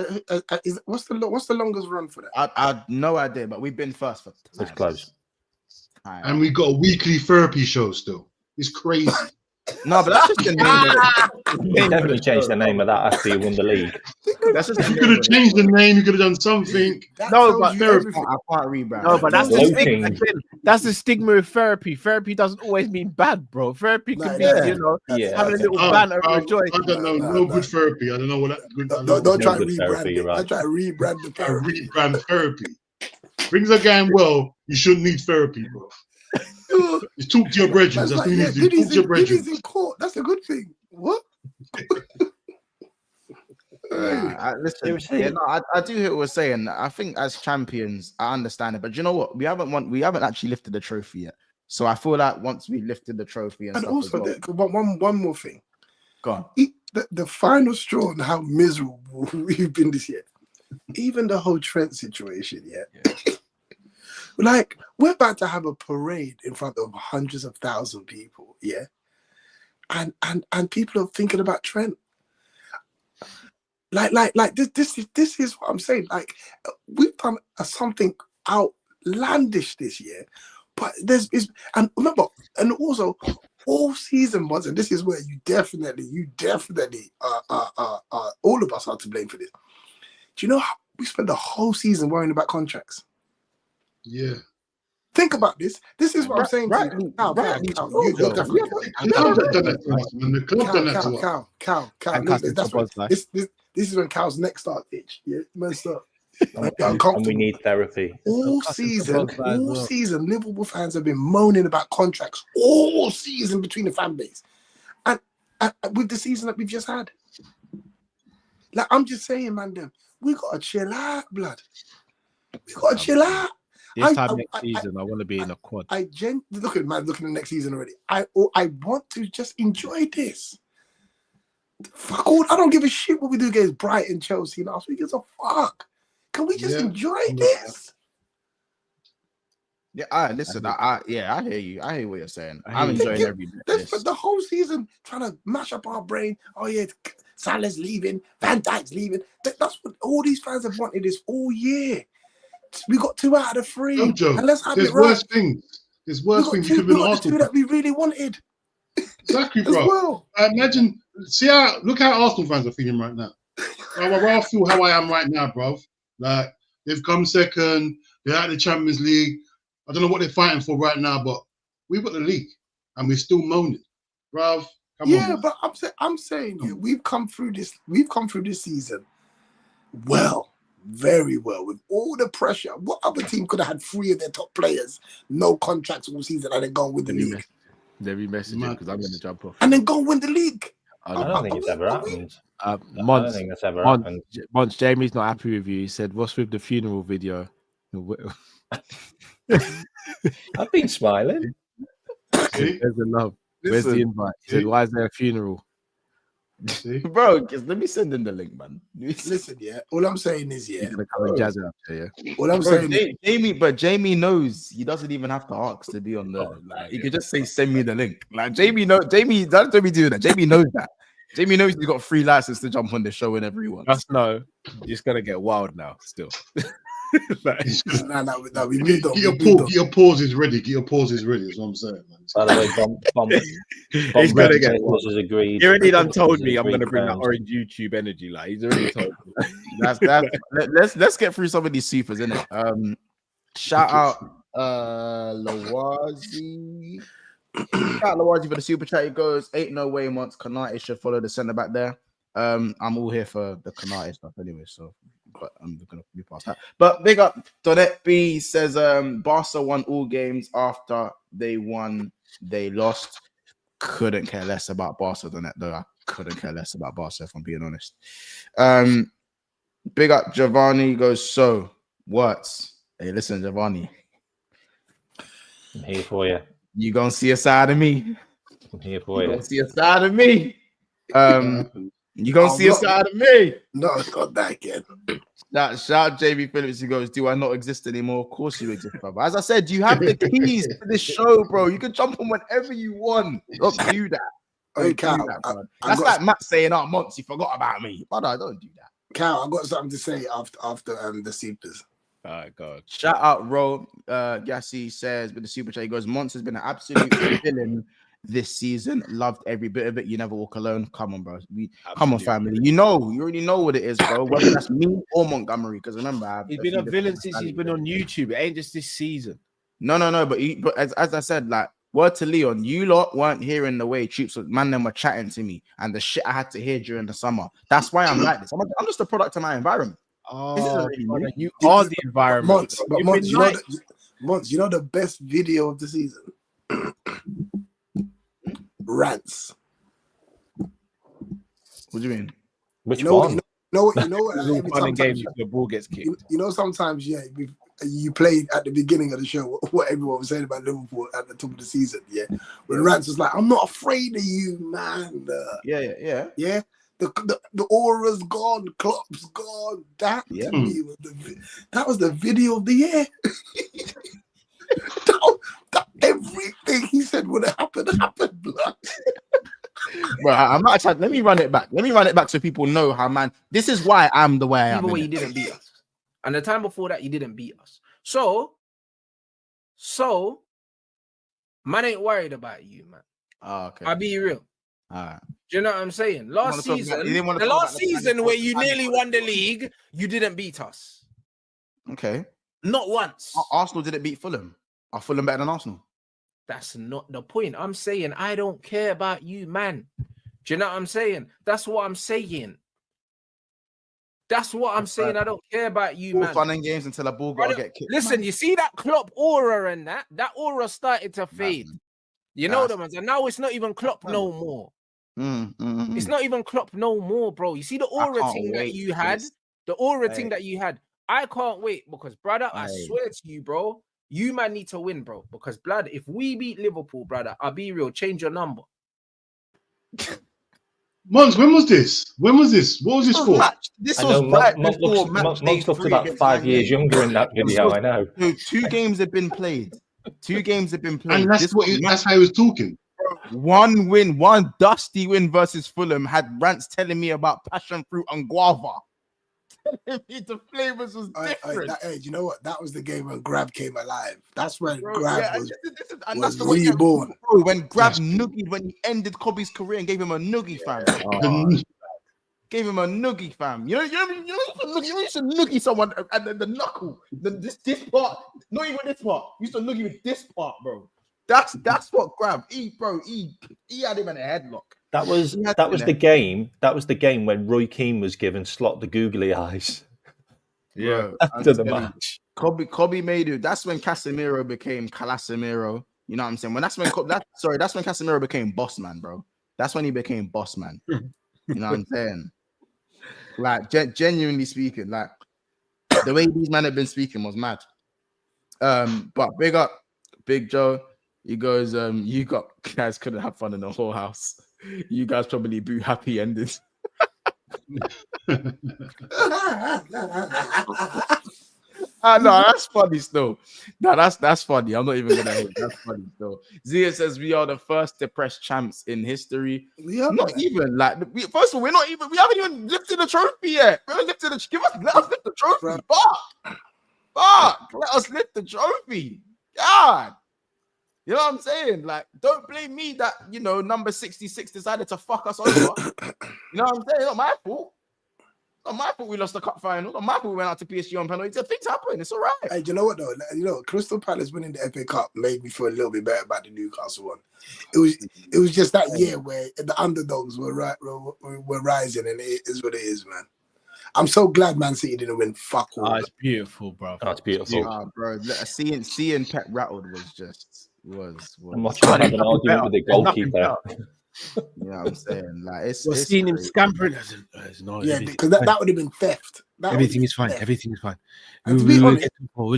What's the longest run for that? I had no idea, but we've been first for time. It's close. And we got a weekly therapy show still. It's crazy. No, but that's just the name. You definitely changed the name of that after you won the league. That's just You could have changed the name. You could have done something. No, but I can't rebrand. No, but that's the Floating. stigma. That's the stigma of therapy. Therapy doesn't always mean bad, bro. Therapy can be, Yeah. you know, Yeah. having a little banter and joy. I don't know. No good therapy. I don't know what that good. Don't try to good rebrand therapy, it. you're right. I try to rebrand the therapy. Rebrand therapy. Things are going well. You shouldn't need therapy, bro. You talk to your brethren. That's what you need to do. Talk to your brethren. in court. That's a good thing. What? Listen, I do hear what we're saying. I think as champions, I understand it, but you know what? We haven't actually lifted the trophy yet. So I feel like once we lifted the trophy and stuff, also, one more thing. Go on. The final straw and how miserable we've been this year. Even the whole Trent situation, yeah. Like, we're about to have a parade in front of hundreds of thousands of people, yeah? And people are thinking about Trent. Like this is what I'm saying. Like, we've done something outlandish this year, but and remember, and also all season was, and this is where you definitely all of us are to blame for this. Do you know how we spent the whole season worrying about contracts? Yeah. Think about this. This is what I'm saying to you. Cal, you're definitely this is when Cal's neck starts itch. Yeah, messed up. And we need therapy. All season, Liverpool fans have been moaning about contracts all season between the fan base, and with the season that we've just had. Like, I'm just saying, man, we gotta chill out, blood. We gotta chill out. This time next season, I want to be in a quad. Look at the next season already. I want to just enjoy this. Fuck all. I don't give a shit what we do against Brighton, Chelsea last week. It's a fuck. Can we just enjoy this? Yeah, listen. I hear you. I hear what you're saying. I'm enjoying every bit. The whole season trying to mash up our brain. Oh yeah, Salah's leaving, Van Dijk's leaving. That's what all these fans have wanted this all year. We got 2 out of 3. No, Joe, and let's have there's it right. worse things. There's worse things you could have been asked for. That we really wanted. Exactly, bro. Well. Imagine, look how Arsenal fans are feeling right now. I feel how I am right now, bro. Like, they've come second, they're at the Champions League. I don't know what they're fighting for right now, but we've got the league and we're still moaning. Bruv, come on. But I'm saying we've come through this season well. very well with all the pressure. What other team could have had 3 of their top players, no contracts all season, and then go and win the league? Let me message him because I'm going to jump off. And then go and win the league. I don't think it's ever happened. I Mons, don't think that's ever happened. Mons, Jamie's not happy with you. He said, "What's with the funeral video?" I've been smiling. There's the love. Where's the invite? He said, "Why is there a funeral?" Bro, let me send him the link, man. Listen, yeah. All I'm saying is, yeah. He's gonna come and jazz it up there, yeah. All I'm saying, Jamie knows he doesn't even have to ask to be on the. He could just say, "Send me the link." Like Jamie, don't Jamie do that. Jamie knows that. Jamie knows he's got free license to jump on the show whenever he wants. Just know, it's gonna get wild now. Still, we moved on. Get your pauses ready. Get your pauses ready. That's what I'm saying, man. By the way, Bomb he's gonna get wild. Has agreed. He already done told me I'm gonna bring that orange YouTube energy. Like he's already told me. Let's get through some of these supers, innit? Shout out Lawazi. Shout out Lawazi for the super chat. It goes, ain't no way once Kanate should follow the centre back there. I'm all here for the Kanate stuff anyway, so but I'm gonna be past that. But big up Donette B says Barca won all games after they won, they lost. Couldn't care less about Barca than that, though. I couldn't care less about Barca, if I'm being honest. Big up Giovanni goes, so Wirtz. Hey, listen, Giovanni. I'm here for you. You gonna see a side of me? I'm here for you. Gonna see a side of me? You gonna see a side of me? No, not that again. Shout out JB Phillips. He goes, do I not exist anymore? Of course you exist, brother. As I said, you have the keys to this show, bro. You can jump on whenever you want. Don't do that. Hey, Cal, that's like Matt saying, "Oh, Monts, you forgot about me." But I don't do that. Cal, I got something to say after the supers. All right, go. Shout out Ro. Gassi says with the super chat, he goes, Monts has been an absolute villain this season. Loved every bit of it. You never walk alone. Come on, bro. Come on, family. You already know what it is, bro. Whether that's me or Montgomery, because remember, he's been a villain since he's been on YouTube. It ain't just this season. No. But as I said, like, word to Leon, you lot weren't hearing the way troops, man, them were chatting to me and the shit I had to hear during the summer. That's why I'm like this. I'm just a product of my environment. Oh, you are the environment. Monts, you know the best video of the season? Rants. What do you mean? Which one? You know what? Every fun games the ball gets kicked. You know, sometimes, yeah, you played at the beginning of the show what everyone was saying about Liverpool at the top of the season, yeah. When Rants was like, "I'm not afraid of you, man." Yeah. The aura's gone, Klopp's gone. That to me was the video of the year. that everything he said would have happened, blood. Bro, I'm not trying. Let me run it back. So people know how, man. This is why I'm the way I am. Even when you didn't beat us, and the time before that, you didn't beat us. So, man ain't worried about you, man. Oh, okay. I'll be real. All right. Do you know what I'm saying? Last season where you nearly won the league, you didn't beat us. Okay. Not once. Arsenal didn't beat Fulham. Are Fulham better than Arsenal? That's not the point. I'm saying I don't care about you, man. Do you know what I'm saying? That's what I'm saying. I don't care about you, man. Fun and games until a ball got to get kicked. Listen, you see that Klopp aura and that aura started to fade. You know the ones, and now it's not even Klopp no more. It's not even Klopp no more, bro. You see the aura thing that you had, I can't wait because, brother, I swear to you, bro, you man need to win, bro. Because, blood, if we beat Liverpool, brother, I'll be real, change your number. Mons, when was this? What was this for? This was right before match day 3. Looks about 5 years younger in that video, I know. So 2 games have been played. And that's how he was talking. One win, one dusty win versus Fulham had Rants telling me about passion fruit and guava. The flavors was different. You know what? That was the game when Grab came alive. That's when Grab was reborn. When Grab noogied, when he ended Kobe's career and gave him a noogie, fam. Gave him a noogie, fam. You used to noogie someone and then the knuckle. This part, not even this part. You used to noogie with this part, bro. That's what Grab. He had him in a headlock. That was the game. That was the game when Roy Keane was giving Slot the googly eyes. Bro, after the match. Kobe made it. That's when Casemiro became Calasemiro. You know what I'm saying? That's when Casemiro became boss man, bro. That's when he became boss man. You know what I'm saying? Like genuinely speaking, like the way these men have been speaking was mad. But big up, Big Joe. He goes, you guys couldn't have fun in the whole house. You guys probably boo happy endings. No, that's funny still. No, that's funny. I'm not even gonna hate. That's funny still. Zia says we are the first depressed champs in history. Not even like first of all, we haven't even lifted the trophy yet. We haven't lifted let us lift the trophy. Fuck. Let us lift the trophy. God. You know what I'm saying? Like, don't blame me that number 66 decided to fuck us over. You know what I'm saying? It's not my fault. Not my fault we lost the cup final. Not my fault we went out to PSG on penalty. Things happen. It's all right. Hey, do you know what though? Crystal Palace winning the FA Cup made me feel a little bit better about the Newcastle one. It was just that year where the underdogs were rising, and it is what it is, man. I'm so glad Man City didn't win. Fuck all. Oh, it's beautiful, bro. Oh, it's beautiful. Bro. Seeing Pep rattled was. I'm watching him have an argument with the goalkeeper. You know what I'm saying? Like it's seeing him scampering. Because that would have been theft. Everything is fine. Everything is fine. We'll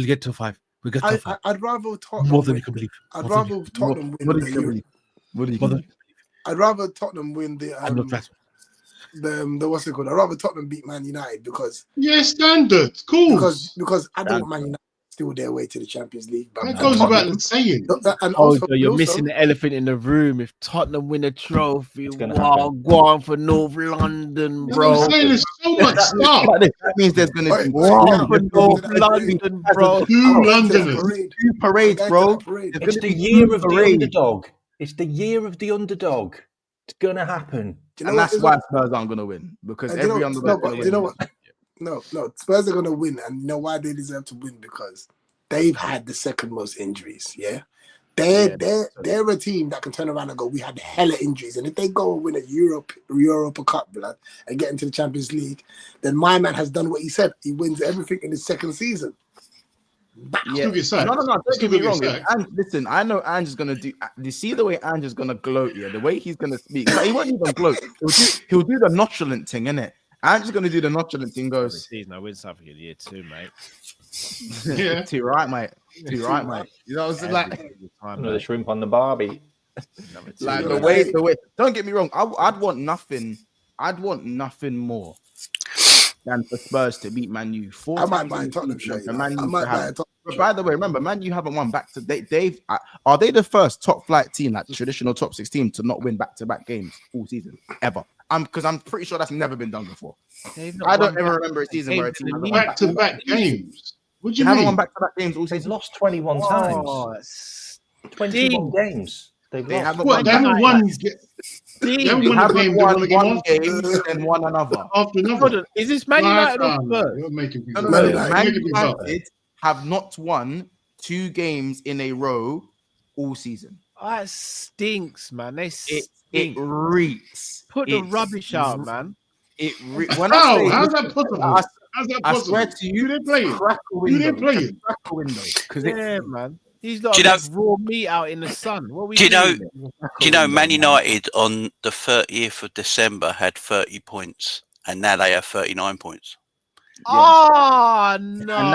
get to 5. We'll get to 5. I'd rather Tottenham more than you can believe. I'd rather Tottenham win. I'd rather Tottenham win the what's it called? I'd rather Tottenham beat Man United because standard, cool. Because I don't want Man United still their way to the Champions League. But that goes without saying. And also, you're missing the elephant in the room. If Tottenham win a trophy, go on for North London, bro. I'm saying there's so much stuff. That means there's going to be North London, bro. 2 Londoners, 2 parades, bro. It's the year of the underdog. It's the year of the underdog. It's gonna happen, and that's why Spurs aren't gonna win because every underdog. You know what? No, Spurs are gonna win, and you know why they deserve to win? Because they've had the second most injuries. Yeah, they're a team that can turn around and go, we had hella injuries, and if they go and win a Europa Cup, blood, and get into the Champions League, then my man has done what he said. He wins everything in his second season. Yeah. No, don't get me wrong. And listen, I know Ange is gonna do. You see the way Ange is gonna gloat here, the way he's gonna speak. He won't even gloat. He'll do the nonchalant thing, innit? Ange is gonna do the nonchalant thing. Goes. I win something in year 2, mate. Yeah, too right, mate. You know, it's like the shrimp on the Barbie. Like the way. Don't get me wrong. I'd want nothing. I'd want nothing more than for Spurs to beat Man U 4 times. I might buy Tottenham shirt. By the way, remember, Man U haven't won back to. Are they the first top flight team, like traditional top 6 team, to not win back-to-back games all season ever? Because I'm pretty sure that's never been done before. I don't ever remember a season where a team back-to-back games. What do you haven't mean? won back-to-back games all season. They've lost 21 times. 21 games. They haven't won. They haven't won. They haven't won one game, then won another. After another. Is this Man United or Spurs? You're making people. Man United have not won 2 games in a row all season. That stinks, man. It reeks. Put the rubbish out, man. How's that possible? I swear to you, didn't play it. You didn't play it. Man. He's got raw meat out in the sun. What we do you know Man United on the 30th of December had 30 points and now they have 39 points. Yeah. Oh no! And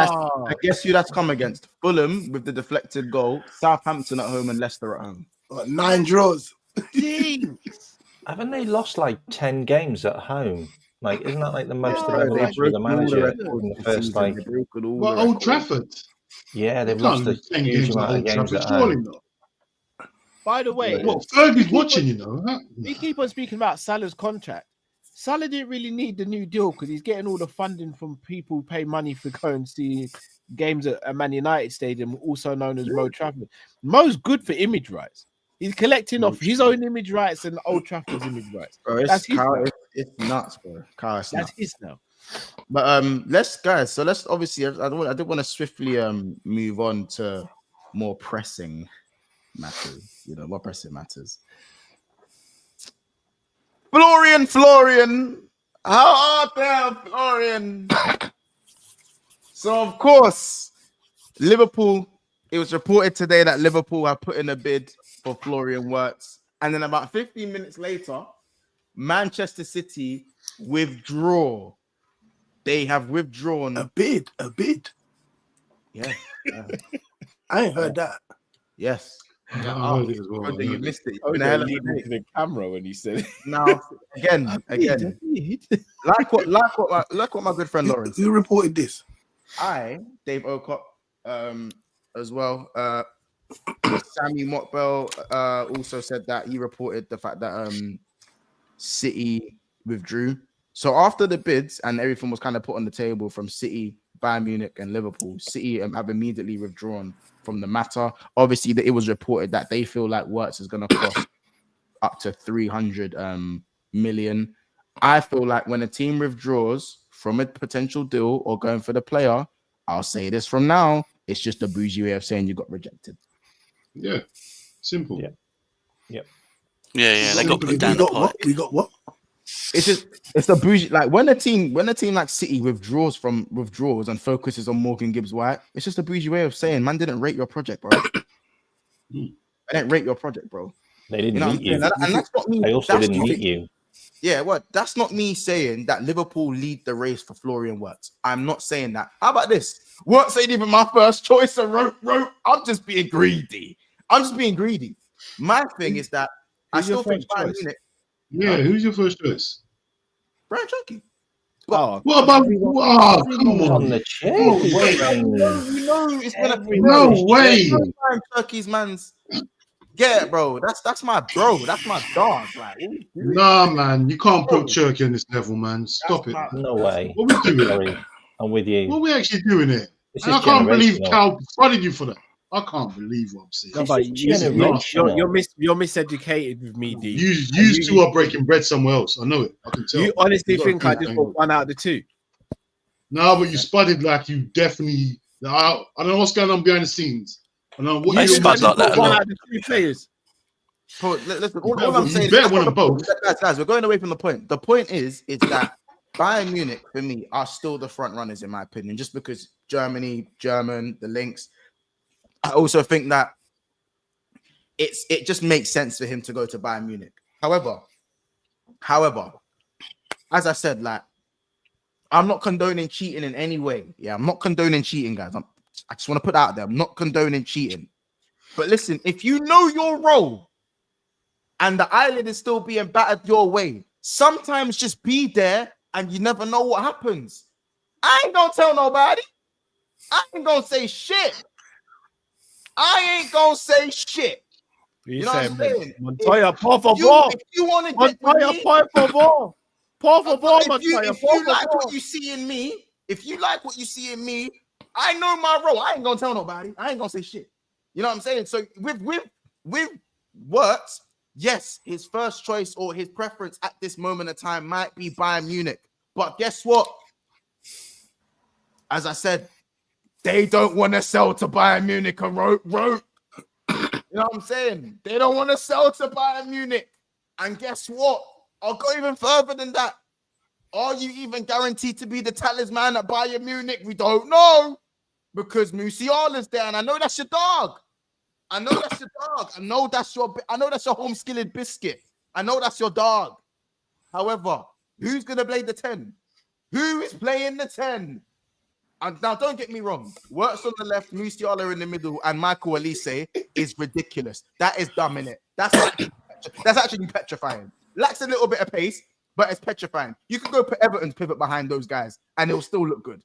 I guess who that's come against? Fulham with the deflected goal, Southampton at home, and Leicester at home. 9 draws. Haven't they lost like 10 games at home? Like, isn't that like the most they've ever lost with the manager in the first like? Old Trafford. Yeah, they've lost a huge amount of games at home. By the way, Fergie's watching, you know. We keep on speaking about Salah's contract. Salah didn't really need the new deal because he's getting all the funding from people who pay money for going and see games at Man United Stadium, also known as Mo Trafford. Mo's good for image rights. He's collecting off his own image rights and Old Trafford's image rights. Bro, that's his. It's nuts, bro. That's his now. But let's obviously. I do want to swiftly move on to more pressing matters. You know, more pressing matters. Florian, how art thou, Florian? So of course, Liverpool. It was reported today that Liverpool have put in a bid for Florian Wirtz, and then about 15 minutes later, Manchester City withdraw. They have withdrawn A bid. Yeah. I ain't heard that. Yes. Yeah, I heard it as well. You missed it. Oh, Been a yeah, hell of a leading day. to the camera when you said it. Now, again, like what my good friend Lawrence. Who reported this? Dave Okop, as well. Sammy Mockbell also said that he reported the fact that City withdrew. So after the bids and everything was kind of put on the table from City, Bayern Munich, and Liverpool, City have immediately withdrawn from the matter. Obviously, it was reported that they feel like Wirtz is going to cost up to 300 million. I feel like when a team withdraws from a potential deal or going for the player, I'll say this from now, it's just a bougie way of saying you got rejected. Yeah, simple. Yeah. Yeah, they got put down the pipe. We got what? It's a bougie, like when a team like City withdraws and focuses on Morgan Gibbs White, it's just a bougie way of saying man didn't rate your project, bro. I didn't rate your project, bro. They didn't meet you. And that's not me. They also didn't meet you. Yeah, well, that's not me saying that Liverpool lead the race for Florian Wirtz. I'm not saying that. How about this? Wirtz ain't even my first choice. So I'm just being greedy. My thing is that I still think Bayern Munich. Yeah, who's your first choice? Brian Chucky. Oh, What about? Oh, come on. the chair. It's gonna be No way. Brian Chucky's man's. Yeah, bro. That's my bro. That's my dog. Like, Nah, man, you can't put Turkey on this level, man. Stop it. No way. What we doing? Sorry, I'm with you. What we actually doing here? This And I is can't believe generational. Cal prodded you for that. I can't believe what I'm saying. no, but generational. you're miseducated with me, D. You two are breaking bread somewhere else. I know it. I can tell. You honestly You think got I a good just thing. got one out of the two? No, but you spudded like you definitely. I don't know what's going on behind the scenes. I know what They you spud like that. One out of the two players. Bro, listen, all better- I'm you saying better is, win them both. guys, we're going away from the point. The point is that Bayern Munich, for me, are still the front runners, in my opinion, just because German, the links. I also think that it just makes sense for him to go to Bayern Munich. However, as I said, like, I'm not condoning cheating in any way. Yeah, I'm not condoning cheating, guys. I just want to put that out there. I'm not condoning cheating. But listen, if you know your role and the island is still being battered your way, sometimes just be there and you never know what happens. I ain't gonna tell nobody. I ain't gonna say shit. You know what I'm saying? Montoya, por If favor. you want to get with Montoya, me, por favor. Por favor, if you Montoya, por like favor. what you see in me, I know my role. I ain't gonna tell nobody. I ain't gonna say shit. You know what I'm saying? So with Wirtz, yes, his first choice or his preference at this moment of time might be Bayern Munich. But guess what? As I said, they don't want to sell to Bayern Munich and rope. You know what I'm saying? They don't want to sell to Bayern Munich. And guess what? I'll go even further than that. Are you even guaranteed to be the talisman at Bayern Munich? We don't know. Because Musiala's there, and I know that's your dog. I know that's your home skillet biscuit. I know that's your dog. However, who's gonna play the 10? Who is playing the 10? And now, don't get me wrong. Wirtz on the left, Musiala in the middle, and Michael Olise is ridiculous. That is dumb, innit? That's actually petrifying. Lacks a little bit of pace, but it's petrifying. You can go put Everton's pivot behind those guys, and it'll still look good.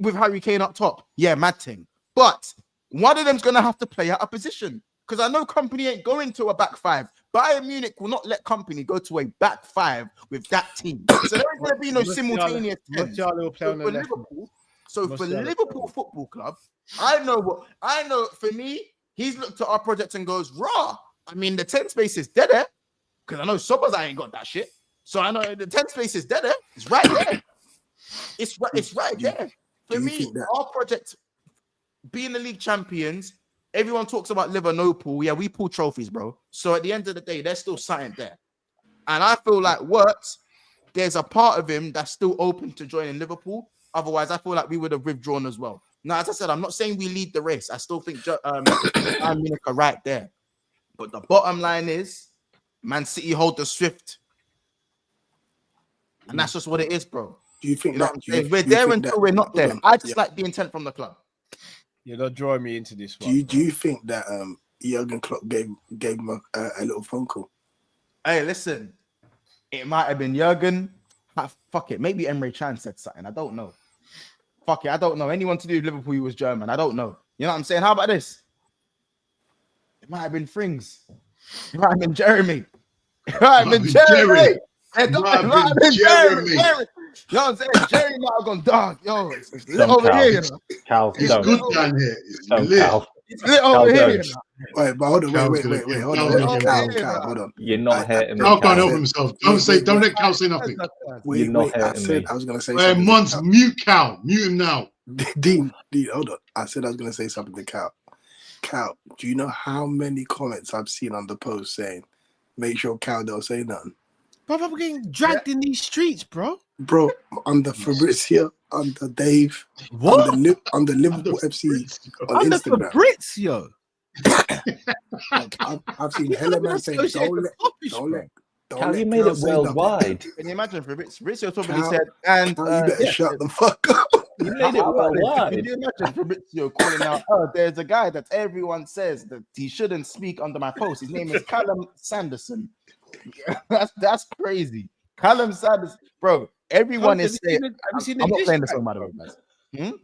With Harry Kane up top, yeah, mad thing. But one of them's gonna have to play out a position because I know Company ain't going to a back five. Bayern Munich will not let Company go to a back five with that team. So there ain't gonna be no simultaneous 10. So for Liverpool Football Club, I know for me, he's looked at our project and goes, raw. I mean, the 10 space is dead there. Because I know Sobers ain't got that shit. So I know the 10 space is dead there. It's right there. It's right there. For me, our project, being the league champions, everyone talks about Liverpool. Yeah, we pull trophies, bro. So at the end of the day, there's still something there. And I feel like Wirtz, there's a part of him that's still open to joining Liverpool. Otherwise, I feel like we would have withdrawn as well. Now, as I said, I'm not saying we lead the race. I still think Bayern Munich are right there. But the bottom line is, Man City hold the swift. And that's just what it is, bro. Do you think You know that what I'm saying? We're there until we're not there. I just like the intent from the club. You're not drawing me into this one. Do you think that Jurgen Klopp gave him a little phone call? Hey, listen. It might have been Jurgen. Fuck it. Maybe Emre Can said something. I don't know. Fuck it. I don't know. Anyone to do with Liverpool who was German. I don't know. You know what I'm saying? How about this? It might have been Frings. It might have been Jeremy. It might have been Jeremy. It might have been Jeremy. You know what I'm saying? Jerry might have gone dark. Yo, it's lit over here. You know? Cal, it's good down here. It's lit. Cal. It's lit over here. You know? Wait, but hold on. Wait. Hold on. You're not hurting me. Cal can't help himself. Don't let Cal say nothing. You're not hurting me. I was going to say something. Months, mute Cal. Mute him now. Dean, hold on. I said I was going to say something to Cal. Cal, do you know how many comments I've seen on the post saying, make sure Cal don't say nothing? Bro, I'm getting dragged in these streets, bro. Bro, under Fabrizio, under Dave, what? Under Liverpool FC on Under Instagram. Fabrizio. I've seen hella man saying, don't let Cal, you made it worldwide. Can you imagine? Fabrizio probably said, and you better shut the fuck up. You made it worldwide. Can you imagine Fabrizio calling out, there's a guy that everyone says that he shouldn't speak under my post. His name is Callum Sanderson. That's crazy. Callum Sanderson, bro. Everyone is saying. I'm not playing the song, by the way, guys.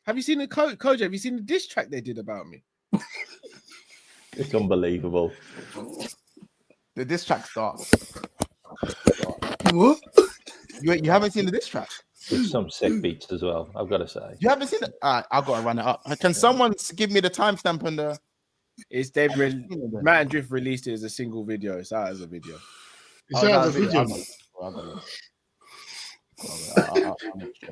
Have you seen the Koji? Have you seen the diss track they did about me? It's unbelievable. The diss track's dark. What? You haven't seen the diss track? There's some sick beats as well, I've got to say. You haven't seen it? I've got to run it up. Can someone give me the timestamp on the? It's Matt and Drift released it as a single video. It's out as a video. It's out as a video.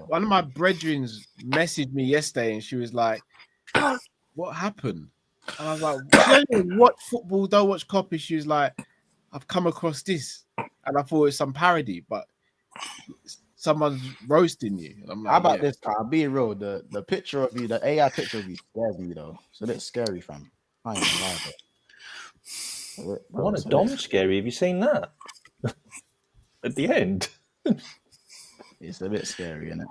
One of my brethren messaged me yesterday and she was like, what happened? And I was like, I don't watch football, don't watch copy. She was like, I've come across this. And I thought it was some parody, but someone's roasting you. And I'm like, how about this, I'll be real. The picture of you, the AI picture of you scares me though. It's a bit scary, fam. I ain't gonna lie, bro. What a Dom scary. Have you seen that? At the end. It's a bit scary, isn't it?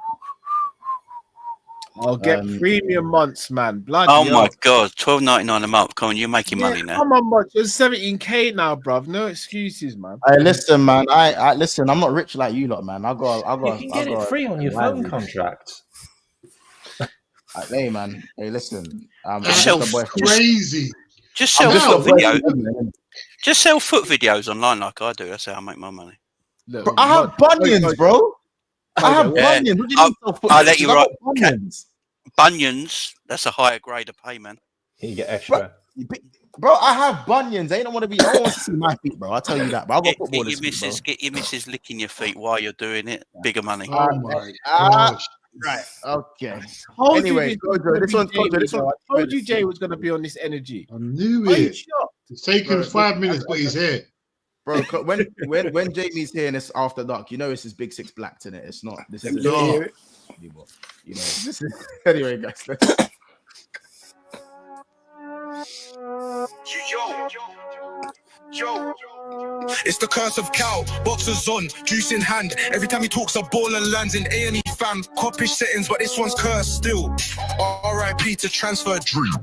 I'll get premium months, man. Bloody my god, $12.99 a month. Come on, you're making money now. Come on, man. You're 17K now, bruv. No excuses, man. Hey, listen, man. I listen. I'm not rich like you lot, man. I got. You can get it free on your phone contract. Hey, man. Hey, listen. Just sell crazy. Just sell foot videos. Just sell foot videos online like I do. That's how I make my money. Look, bro, I have bunions, bro. I have bunions. What do you mean I'll let you write bunions. That's a higher grade of payment. You get extra. Bro, I have bunions. I don't want to see my feet, bro. I'll tell you that. But I'll go football this week, bro. Get your missus licking your feet while you're doing it. Bigger money. Oh my gosh. Right. Okay. Anyway, this one's I told you Jay was going to be on this energy. I knew it. It's taken 5 minutes, but he's here. Bro, when Jamie's here and it's after dark, you know it's his Big Six Black, isn't it? It's not. This is you know. This is anyway, guys. Yo. It's the curse of Cal, boxers on, juice in hand. Every time he talks a ball and lands in A&E fam. Coppish settings, but this one's cursed still. R.I.P. to transfer dream.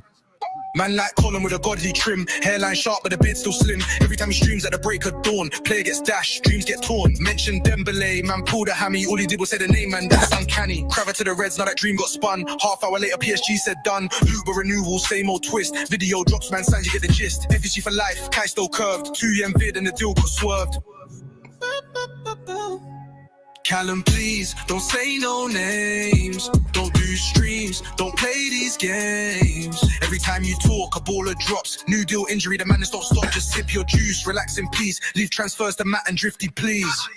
Man like Colin with a godly trim. Hairline sharp but the beard still slim. Every time he streams at the break of dawn, player gets dashed, dreams get torn. Mention Dembele, man pulled a hammy. All he did was say the name, man, that's uncanny. Craver to the Reds, now that dream got spun. Half hour later PSG said done. Uber renewal, same old twist. Video drops, man, signs you get the gist. FVG for life, Kai still curved. 2 vid and the deal got swerved. Callum, please, don't say no names. Don't do streams, don't play these games. Every time you talk, a baller drops. New deal injury, the man is don't stop. Just sip your juice, relax in peace. Leave transfers to Matt and Drifty, please.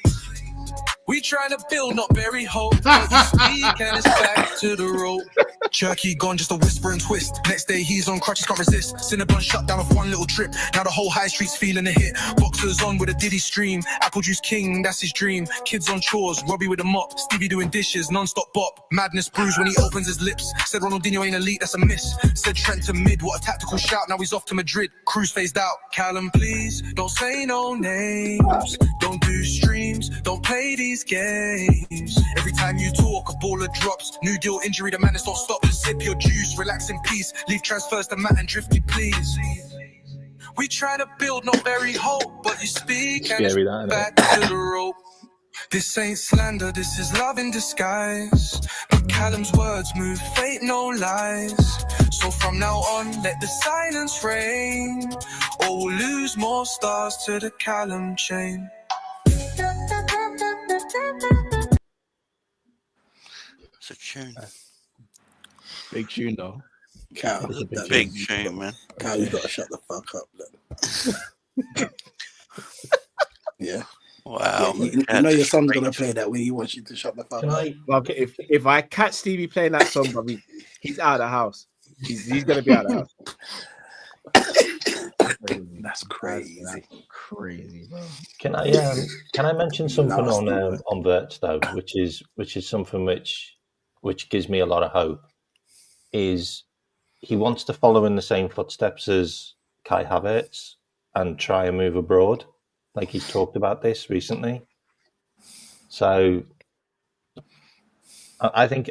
We trying to build, not bury hope. But you speak and it's back to the rope. Jerky gone, just a whisper and twist. Next day he's on crutches, can't resist. Cinnabon shut down with one little trip. Now the whole high street's feeling a hit. Boxers on with a Diddy stream. Apple juice king, that's his dream. Kids on chores, Robbie with a mop. Stevie doing dishes, non-stop bop. Madness brews when he opens his lips. Said Ronaldinho ain't elite, that's a miss. Said Trent to mid, what a tactical shout. Now he's off to Madrid. Cruz phased out. Callum, please, don't say no names. Don't do streams, don't play these games. Every time you talk, a baller drops. New deal injury, the madness don't stop. Sip your juice, relax in peace. Leave transfers to Matt and Drifty, please. We try to build, not bury hope, but you speak and it's back to the rope. This ain't slander, this is love in disguise. But Callum's words move fate, no lies. So from now on, let the silence reign, or we'll lose more stars to the Callum chain. It's a tune. Big tune though. Cal, Big tune, man. Cal, you gotta shut the fuck up, then. Yeah. Wow. Yeah, you know your son's gonna play that when he wants you to shut the fuck up. Well, if I catch Stevie playing that song, but he's out of the house. He's gonna be out of the house. That's crazy. That's crazy, bro. Can I mention something on Wirtz though, which is something which gives me a lot of hope. Is he wants to follow in the same footsteps as Kai Havertz and try and move abroad, like he's talked about this recently. So I think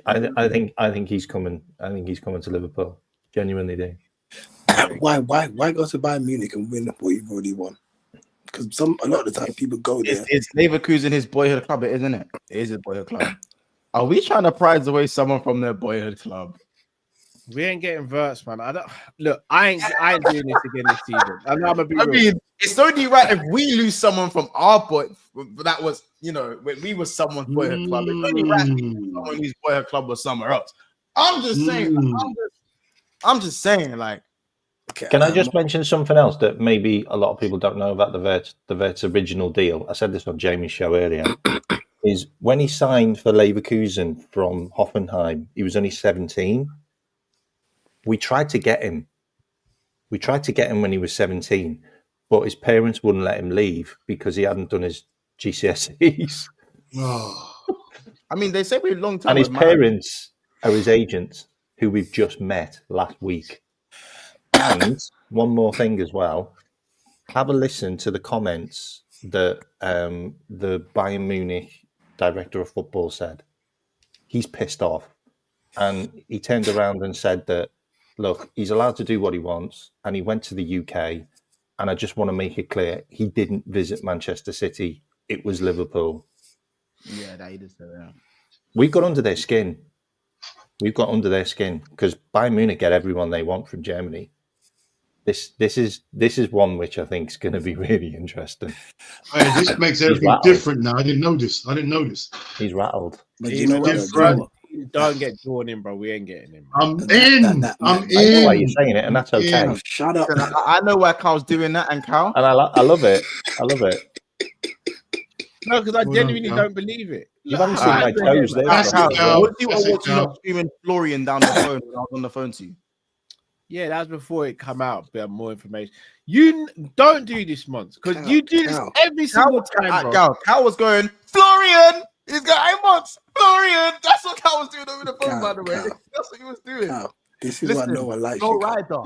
he's coming. I think he's coming to Liverpool. Genuinely do. Why go to Bayern Munich and win what you've already won? Because a lot of the time people go there. It's Leverkusen, his boyhood club, isn't it? It is his boyhood club. Are we trying to prize away someone from their boyhood club? We ain't getting Wirtz, man. I ain't doing this again this season. I mean, it's only right if we lose someone from our boy. That was, when we were someone's boyhood club. It's only right if we lose someone whose boyhood club was somewhere else. I'm just saying. I'm just saying, like. Can I just mention something else that maybe a lot of people don't know about the Wirtz original deal? I said this on Jamie's show earlier. Is when he signed for Leverkusen from Hoffenheim, he was only 17. We tried to get him. When he was 17, but his parents wouldn't let him leave because he hadn't done his GCSEs. I mean, they say we're a long time. And his parents are his agents, who we've just met last week. And one more thing as well. Have a listen to the comments that the Bayern Munich director of football said. He's pissed off. And he turned around and said that, look, he's allowed to do what he wants. And he went to the UK. And I just want to make it clear, he didn't visit Manchester City. It was Liverpool. Yeah, that he did say that. We've got under their skin. Because Bayern Munich get everyone they want from Germany. This is one which I think is going to be really interesting. This makes everything different now. I didn't know this. He's rattled. But you know what? Don't get drawn in, bro. We ain't getting him. I'm in. I know why you're saying it, and that's okay. Yeah. Shut up. I know why Carl's doing that, and Carl. And I love it. No, because I genuinely don't believe it. You haven't seen my toes there. What do you not screaming Florian down the phone when I was on the phone to you? Yeah, that was before it come out. A bit more information. You don't do this, Mons, because you do this every single time, bro. Cal was going, Florian. He's going, hey, Mons, Florian. That's what Cal was doing over the phone, by the way. That's what he was doing. Cal, this is why no one likes you. Go rider.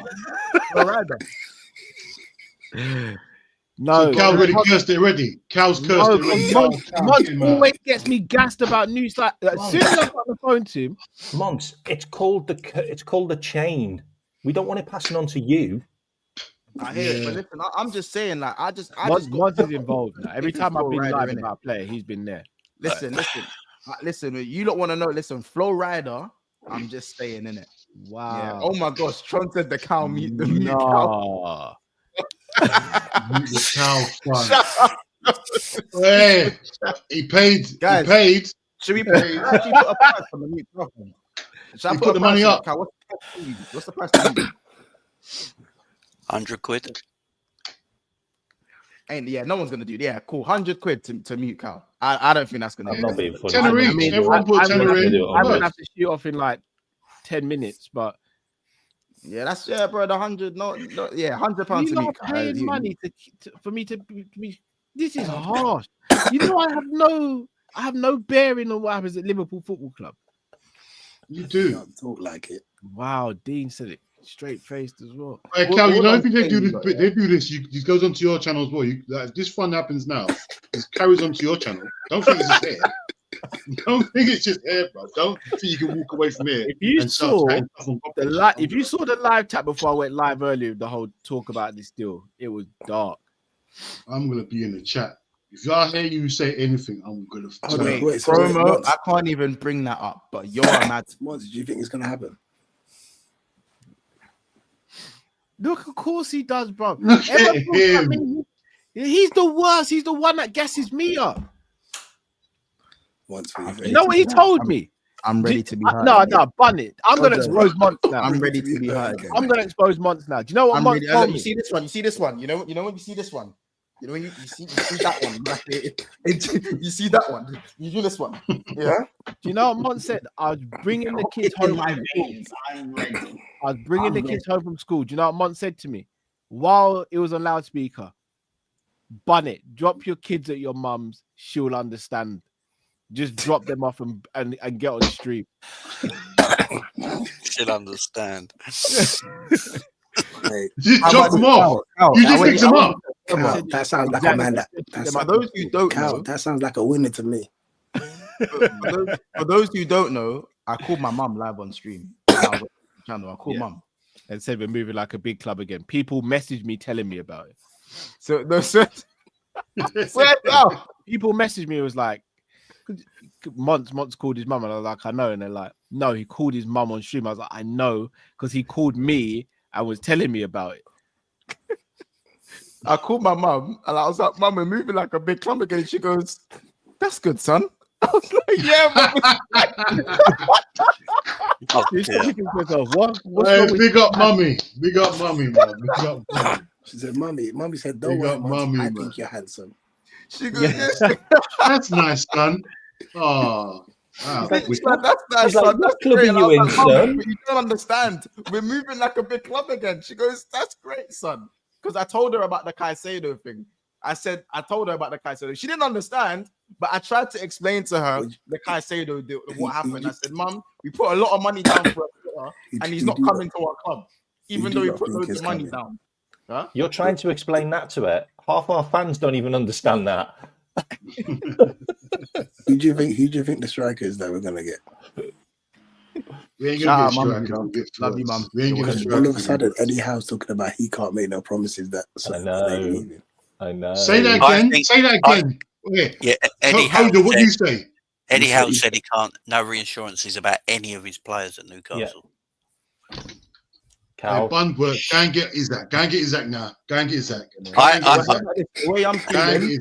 No, so Cal already cursed it already. Cal's cursed it already. Mons always gets me gassed about news. Like as soon as I got the phone to him, Mons, it's called the chain. We don't want it passing on to you. I hear it, but listen, I'm just saying, like, Mons is involved now. Every time I've been live about a player, he's been there. Listen. You don't want to know. Listen, Flow Rider. I'm just saying, innit? Wow. Yeah. Oh my gosh, Tron said the cow meet the mute cow. Mute the cow. Hey, he paid. Guys, he paid. Should we put a price on the mute cow? Should I put the money up? What's the price to you? 100 quid. No one's gonna do it. Yeah, cool. 100 quid to mute Cal. I don't think that's gonna. I'm not being funny. Everyone put tenner in. I'm gonna have to shoot off in like 10 minutes, but yeah, that's bro. The 100, £100 you to know, me. paying money for me to be. This is harsh. You know, I have no bearing on what happens at Liverpool Football Club. You do. Don't talk like it. Wow, Dean said it straight faced as well. Hey, Cal, you know, if they do this, they do this. It goes onto your channel as well. If this fun happens now, it carries onto your channel. Don't think it's just here. Don't think it's just here, bro. Don't think you can walk away from here. If you saw the live chat before I went live earlier, the whole talk about this deal, it was dark. I'm gonna be in the chat. If y'all hear you say anything, I'm gonna. Promo. I can't even bring that up. But you're mad. What did you think is gonna happen? Look, of course he does, bro. Look at him. He's the worst. He's the one that gasses me up. You know what he told me? I'm ready to be heard. No, bun it. I'm gonna expose Monts now. I'm ready to be heard. I'm gonna expose Monts now. Do you know what Monts told me? You see this one? You see this one? You know when you see this one? You know, you see that one. You see that one. You do this one. Yeah. Do you know what Mont said? I was bringing the kids home. I'm ready. I was bringing the kids home from school. Do you know what Mont said to me? While it was on loudspeaker, bun it. Drop your kids at your mum's. She'll understand. Just drop them off and get on the street. She'll understand. Hey, just drop them off. You just pick them up. That sounds like a man. For those who don't know, that sounds like a winner to me. For those who don't know, I called my mum live on stream. I called mum and said we're moving like a big club again. People messaged me telling me about it. People messaged me. It was like, Monts called his mum, and I was like, I know. And they're like, no, he called his mum on stream. I was like, I know, because he called me and was telling me about it. I called my mum and I was like, Mum, we're moving like a big club again. And she goes, that's good, son. I was like, yeah, Mum. Big up mummy. Big up mummy, man. Big up mummy. She said, Mummy said, don't worry, Mummy, I think you're handsome. She goes, that's nice, son. Oh. Wow. That's nice, son. That's great. You don't understand. We're moving like a big club again. She goes, that's great, son. Because I told her about the Caicedo thing. I told her about the Caicedo. She didn't understand, but I tried to explain to her the Caicedo deal, what happened. I said, Mum, we put a lot of money down for a player, and he's not coming to our club, even though we put loads of money down. Huh? You're trying to explain that to her. Half our fans don't even understand that. Who do you think the striker is that we're gonna get? We ain't gonna get striker. Love you, Mum. All of a sudden, Eddie Howe's talking about he can't make no promises. I know. Say that again. Say that again. Yeah, Eddie Howe. What do you say? Eddie Howe said he can't. No reassurances about any of his players at Newcastle. Yeah. Hey, Bunworth, go and get Isaac. Go and get Isaac now. Go and get Isaac. The way I'm feeling,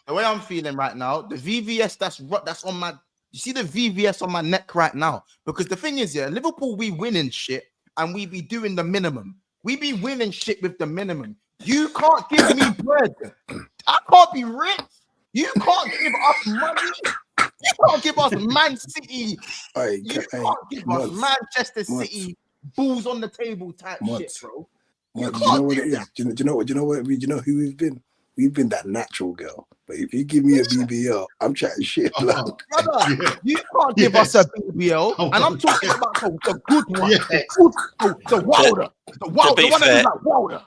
the way I'm feeling right now, the VVS that's on my. You see the VVS on my neck right now, because the thing is, Liverpool, we winning shit and we be doing the minimum. We be winning shit with the minimum. You can't give me bread. I can't be rich. You can't give us money. You can't give us Man City. You can't give us Manchester City balls on the table type shit, bro. Do you know what it is? Do you know who we've been? We've been that natural girl. But if you give me a BBL, I'm chatting shit. Brother, you can't give us a BBL, and I'm talking about the good one. The Wilder. The one that is like Wilder.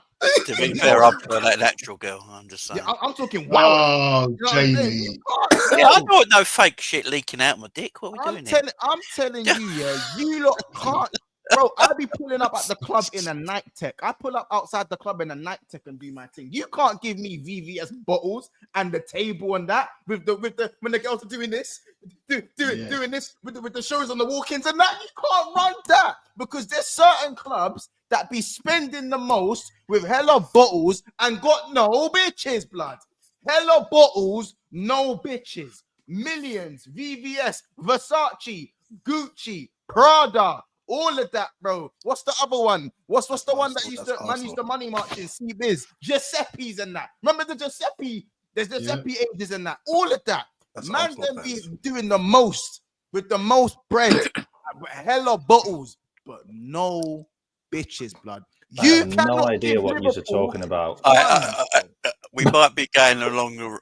To be fair, I'm for that natural girl. I'm just saying. Yeah, I'm talking Wilder. Oh, Jamie. I don't want no fake shit leaking out my dick. What are we doing here? I'm telling you, you lot can't. Bro, I be pulling up at the club in a night tech. I pull up outside the club in a night tech and do my thing. You can't give me VVS bottles and the table and that with the when the girls are doing this, doing this with the shows on the walk-ins and that. You can't run that, because there's certain clubs that be spending the most with hella bottles and got no bitches, blood. Hella bottles, no bitches. Millions, VVS, Versace, Gucci, Prada. All of that, bro. What's the other one? What's the one that used to money marches? C-Biz, Giuseppe's and that. Remember the Giuseppe? There's Giuseppe ages and that. All of that. Man, them be doing the most with the most bread, hella bottles, but no bitches, blood. I have no idea what you're talking about. We might be going along the.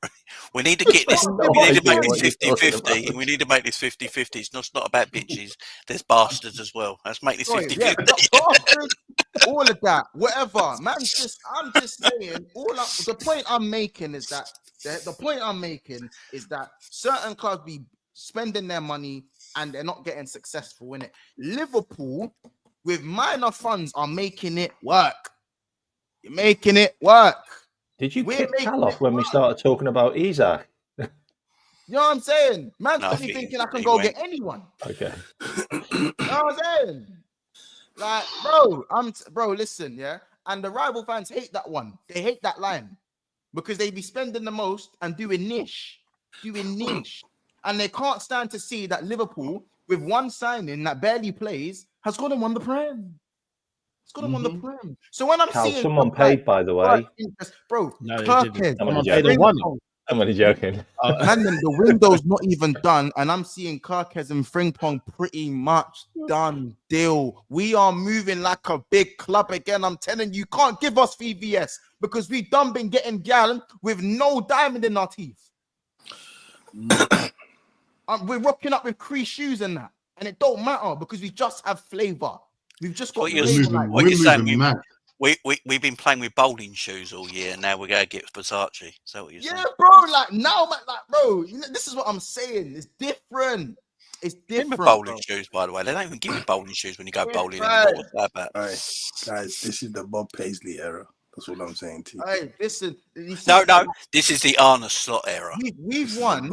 We need to get this. We need to make this 50-50. We need to make this 50-50. It's not about bitches. There's bastards as well. Let's make this 50-50. All of that, whatever, man. I'm just saying. The point I'm making is that certain clubs be spending their money and they're not getting successful in it. Liverpool, with minor funds, are making it work. You're making it work. Did you kick Cal off when we started talking about Isaac? You know what I'm saying? Man's got me thinking I can go get anyone. Okay. You know what I'm saying? Like, bro, listen, yeah. And the rival fans hate that one. They hate that line because they be spending the most and doing niche. And they can't stand to see that Liverpool, with one signing that barely plays, has gone and won the Prem. It's gone and won the Prem. So when I'm seeing someone paid, by the way. Bro, No, Kerkez, someone paid and won. I'm only joking. Man, the window's not even done, and I'm seeing Kerkez and Frimpong pretty much done deal. We are moving like a big club again. I'm telling you, can't give us VVS because we've done been getting gal with no diamond in our teeth. We're rocking up with crease shoes and that, and it don't matter because we just have flavor. We've just got. What you're saying? We've been playing with bowling shoes all year, and now we're going to get Versace. Is that what you're saying? Yeah, bro. Like now, bro. You know, this is what I'm saying. It's different. It's different. Bowling shoes, by the way. They don't even give you bowling shoes when you go bowling anymore. What's that about? All right, guys. This is the Bob Paisley era. That's what I'm saying to you. Hey, listen. No. This is the Arna Slot era. We've won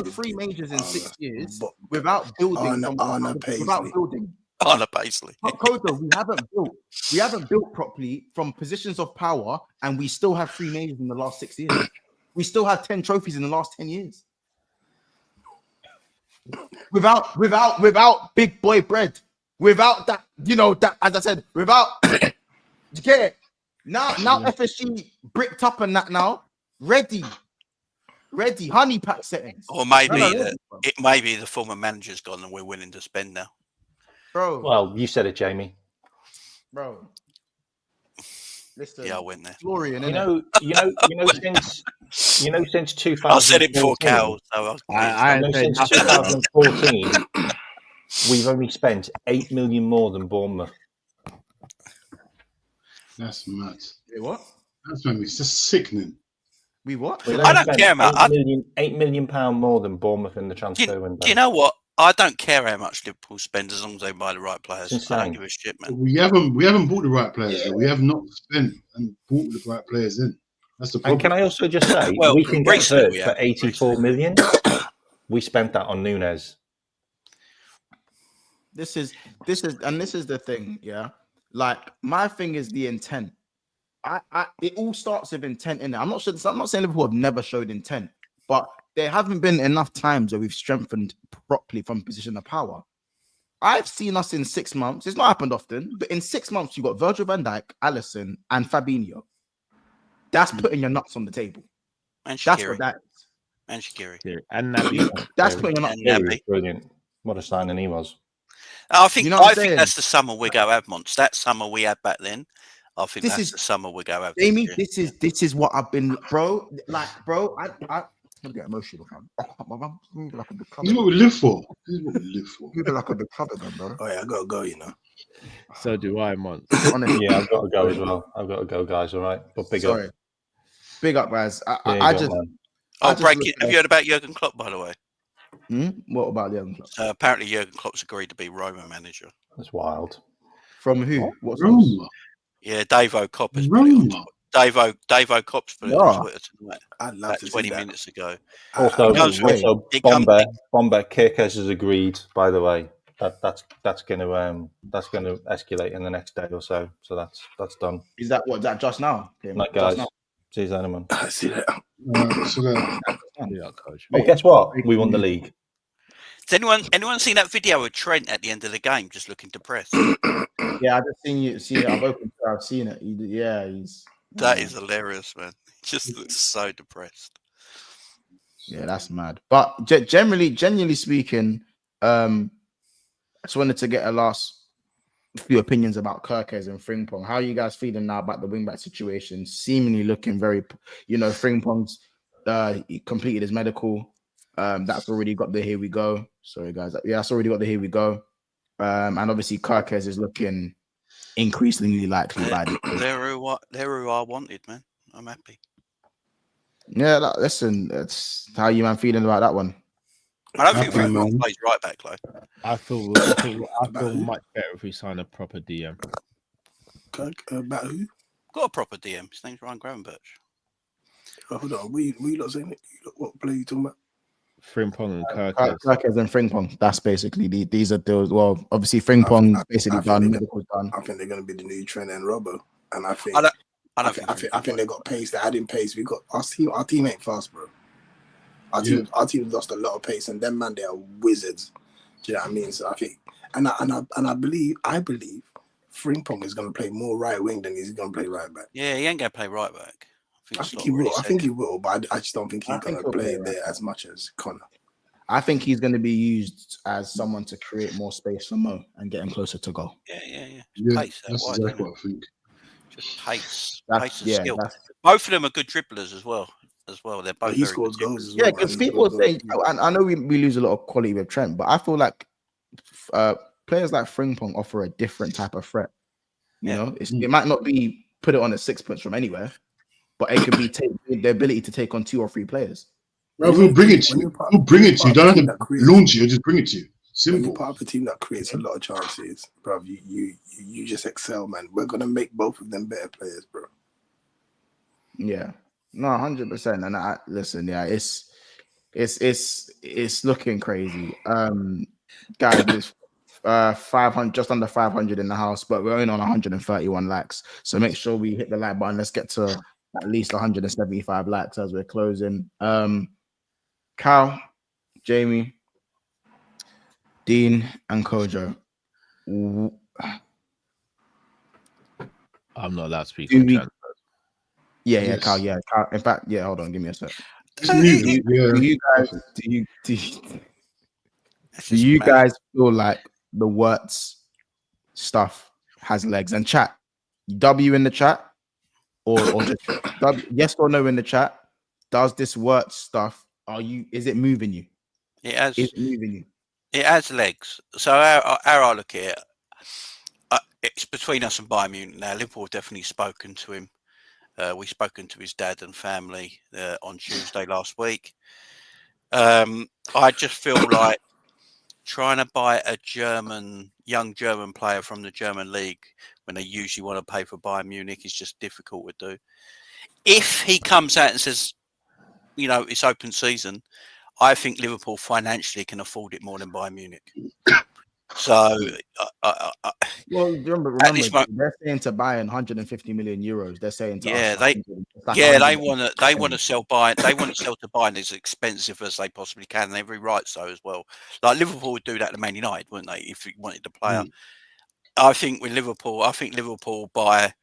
3 majors in 6 years without building. Without building. Arna Paisley. Kodo, we haven't built properly from positions of power, and we still have 3 majors in the last 6 years. We still have 10 trophies in the last 10 years. Without big boy bread, without that, that, as I said, without you get it. Now FSG bricked up and that now ready honey pack settings. Or maybe it may be the former manager's gone and we're willing to spend now. Bro. Well, you said it, Jamie. Bro. Listen. Yeah, I went there. Florian, since 2014. I said it before Cal. So since 2014, we've only spent 8 million more than Bournemouth. That's mad. What? That's mad. It's just sickening. We what? I don't care, man. £8 million more than Bournemouth in the transfer window. Do you know what? I don't care how much Liverpool spend as long as they buy the right players. I don't give a shit, man. We haven't bought the right players. Yeah. We have not spent and bought the right players in. That's the problem. And can I also just say, we can get hurt for 84 million. We spent that on Nunes. This is the thing, yeah. Like my thing is the intent. It all starts with intent in it. I'm not saying Liverpool have never showed intent, but there haven't been enough times where we've strengthened properly from position of power. I've seen us in 6 months. It's not happened often, but in 6 months, you got Virgil van Dijk, Alisson, and Fabinho. That's putting your nuts on the table. And that's what that is. And Shaqiri. And Naby. That's putting your nuts on the table. Brilliant. What a signing he was. I think that's the summer we go have, Monts. That summer we had back then. I think that's the summer we go have. Jamie, this is what I've been, bro. Like, bro, I'm gonna get emotional, fam. This is what we live for. People like a big cover, bro. Oh yeah, I gotta go. So do I, man. Yeah, I've got to go as well. I've got to go, guys. All right, but big up, guys. Breaking. Have you heard about Jurgen Klopp, by the way? What about Jurgen Klopp? Apparently, Jurgen Klopp's agreed to be Roma manager. That's wild. From who? What's Roma? Yeah, Dave O'Copp has put it on. Dave O'Copp's put it on Twitter tonight. I'd love to 20 see that. minutes ago. Also Bomber Kerkez has agreed. By the way, that's going to escalate in the next day or so. So that's done. Is that what? Is that just now? Like guys, see you later, man. I see that. Coach. Oh, guess what? We won the league. Has anyone seen that video of Trent at the end of the game just looking depressed? Yeah, I've just seen you. See it. I've seen it. He's. That is hilarious, man. He just looks so depressed. Yeah, that's mad. But genuinely speaking, I just wanted to get a last few opinions about Kerkez and Frimpong. How are you guys feeling now about the wingback situation? Seemingly looking very, Frimpong's he completed his medical. That's already got the here we go. Sorry guys, yeah, that's already got the here we go. And obviously Kerkez is looking increasingly likely by the they're who I wanted, man. I'm happy. Yeah, listen, that's how you man feeling about that one. I don't think Frimpong plays right back though. I feel much better if we sign a proper DM. About who? Got a proper DM. His name's Ryan Gravenberch. Oh, hold on, we not saying it. What play you talking about? Frimpong and Kerkez. Kerkez and Frimpong. That's basically these are those. Well, obviously Frimpong basically done. Medical's done. I think they're going to be the new Trent and Robbo, and I think they got pace. They're adding pace. We got our team ain't fast, bro. Our team lost a lot of pace, and them man, they are wizards. Do you know what I mean? So I think, and I believe Frimpong is going to play more right wing than he's going to play right back. Yeah, he ain't going to play right back. I think he will. I think he will, but I just don't think he's going to play there as much as Connor. I think he's going to be used as someone to create more space for Mo and get him closer to goal. Yeah. Pace, that's exactly what I think. Just pace and skill. Both of them are good dribblers as well. They're both. He scores goals as well. Yeah, because people say, I know we lose a lot of quality with Trent, but I feel like players like Frimpong offer a different type of threat. You know, it might not be put it on a 6 points from anywhere, but it could be the ability to take on 2 or 3 players. Well, we'll bring it to you. We'll bring it to you. Don't have to launch it. Just bring it to you. Simple. When you're part of a team that creates a lot of chances, bro, you just excel, man. We're gonna make both of them better players, bro. Yeah, no, 100%. And listen, yeah, it's looking crazy. Guys, there's 500, just under 500 in the house, but we're only on 131 likes. So make sure we hit the like button. Let's get to at least 175 likes as we're closing. Cal, Jamie, Dean, and Kojo. I'm not allowed to speak. Yeah, Cal. In fact, yeah. Hold on, give me a sec. Do you guys feel like the Wirtz stuff has legs? And chat, W in the chat, or just yes or no in the chat. Does this Wirtz stuff? Is it moving you? It has. Is it moving you? It has legs. So how I look at it, it's between us and Bayern Munich now. Liverpool have definitely spoken to him. We've spoken to his dad and family on Tuesday last week. I just feel like trying to buy a young German player from the German league when they usually want to pay for Bayern Munich is just difficult to do. If he comes out and says, it's open season, I think Liverpool financially can afford it more than Bayern Munich. So, well, remember they're saying to buy 150 million euros. They're saying to they want to sell Bayern. They want to sell to Bayern as expensive as they possibly can. And every right so as well. Like Liverpool would do that to Man United, wouldn't they? If you wanted the player, I think with Liverpool, buy.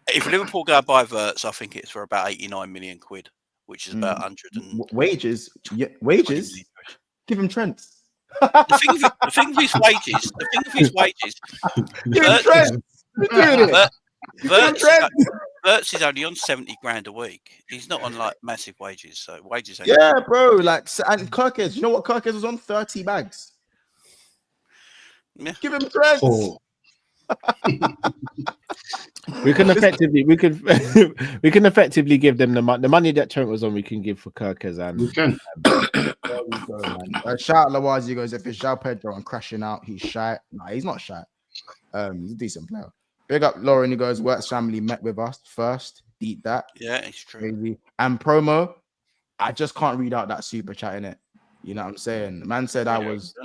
If Liverpool go buy Wirtz, I think it's for about 89 million quid, which is about 100 and wages. Yeah, wages. Give him Trent. The thing of his wages. Wirtz is only on 70 grand a week. He's not on like massive wages, so wages. Yeah, bro. Like, and Kerkez, you know what Kerkez was on? 30 bags. Yeah. Give him Trent. We can effectively give them the money that Trent was on. We can give for Kerkez and we can. Shout out Lawazi goes, if it's João Pedro and crashing out, he's shy. No, he's not shy. He's a decent player. Big up Lauren, who goes, Wirtz family met with us first. Eat that. Yeah, it's true. Crazy. And promo, I just can't read out that super chat in it. You know what I'm saying? The man said I was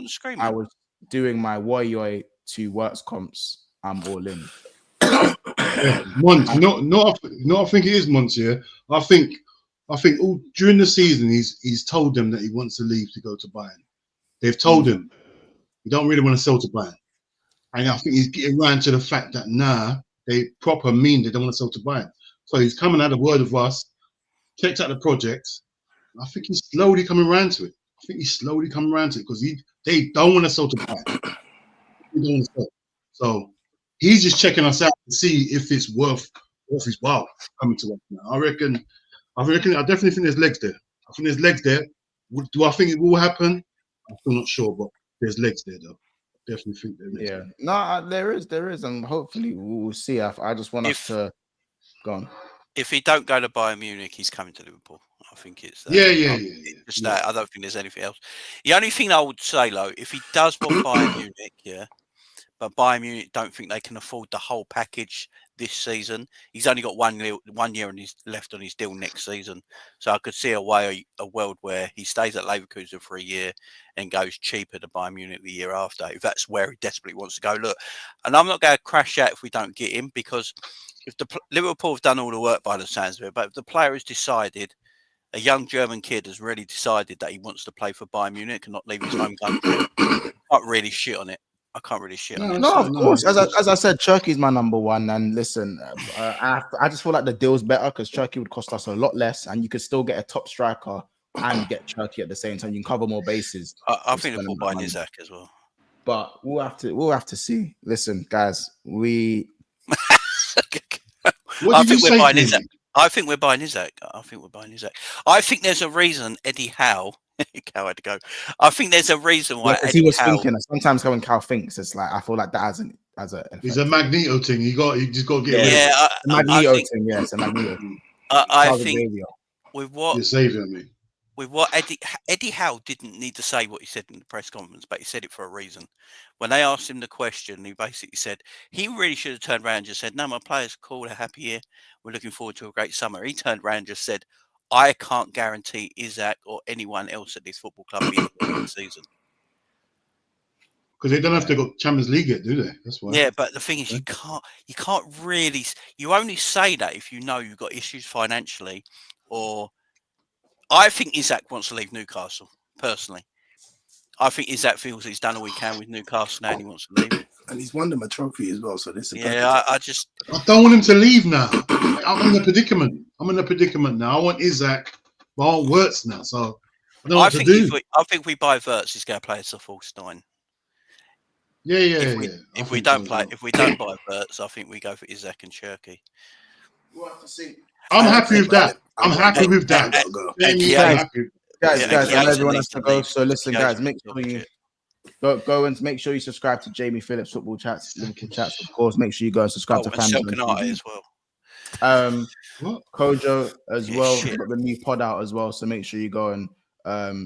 doing my woy to Wirtz comps. I'm all in. Mont, I think it is Mont here. I think all during the season he's told them that he wants to leave to go to Bayern. They've told him he don't really want to sell to Bayern, and I think he's getting around to the fact that they proper mean they don't want to sell to Bayern. So he's coming out of word of us, checked out the project. I think he's slowly coming around to it. I I think he's slowly coming around to it because they don't want to sell to buy. They don't want to sell. So he's just checking us out to see if it's worth his while coming to us now. I definitely think there's legs there. I think there's legs there. Do I think it will happen? I'm still not sure, but there's legs there though. Definitely think there is. Yeah, no, there is, and hopefully we'll see. I just want us to go on. If he don't go to Bayern Munich, he's coming to Liverpool. I think it's Yeah. Just that. I don't think there's anything else. The only thing I would say, though, if he does want Bayern Munich, yeah, but Bayern Munich don't think they can afford the whole package this season. He's only got 1 year left on his deal next season, so I could see a world where he stays at Leverkusen for a year and goes cheaper to Bayern Munich the year after, if that's where he desperately wants to go. Look, and I'm not going to crash out if we don't get him, because if Liverpool have done all the work by the sounds of it, but if the player has decided, a young German kid has really decided that he wants to play for Bayern Munich and not leave his home country, I can't really shit on it. No, of course. As I said, Turkey's my number one. And listen, I just feel like the deal's better because Turkey would cost us a lot less, and you could still get a top striker and get Turkey at the same time. You can cover more bases. I think they're buying Isaac as well. But we'll have to see. Listen, guys, I think we're buying Isaac. I think I think there's a reason Eddie Howe. Cal had to go. I think there's a reason why he was thinking. Sometimes when Cal thinks, it's like I feel like that as a. It's a Magneto thing. You just got to get rid of it. Magneto thing. Yeah, it's a Magneto. I think with what you're saving me. With what Eddie Howe didn't need to say what he said in the press conference, but he said it for a reason. When they asked him the question, he basically said he really should have turned around and just said, "No, my players are cool. They're happy here. We're looking forward to a great summer." He turned around and just said, I can't guarantee Isaac or anyone else at this football club being in the season. Because they don't have to go Champions League yet, do they? That's why. Yeah, but the thing is, you can't really. You only say that if you know you've got issues financially, or I think Isaac wants to leave Newcastle personally. I think Isaac feels he's done all he can with Newcastle now, and he wants to leave. And he's won them a trophy as well. So this is I don't want him to leave now. I'm in a predicament. Now. I want Isaac, but I want Wirtz now. So I don't know what to do. I think we buy Wirtz, he's going to play as a false nine. Yeah. If we don't buy Wirtz, I think we go for Isaac and Cherky. We'll have to see. I'm happy with that. I'm happy with that. Guys, and everyone has to go. So listen, guys, make sure you go and make sure you subscribe to Jamie Phillips Football Chats, Liverpool Chats, of course. Make sure you go and subscribe to Parental as well. Kojo as well. We've got the new pod out as well. So make sure you go and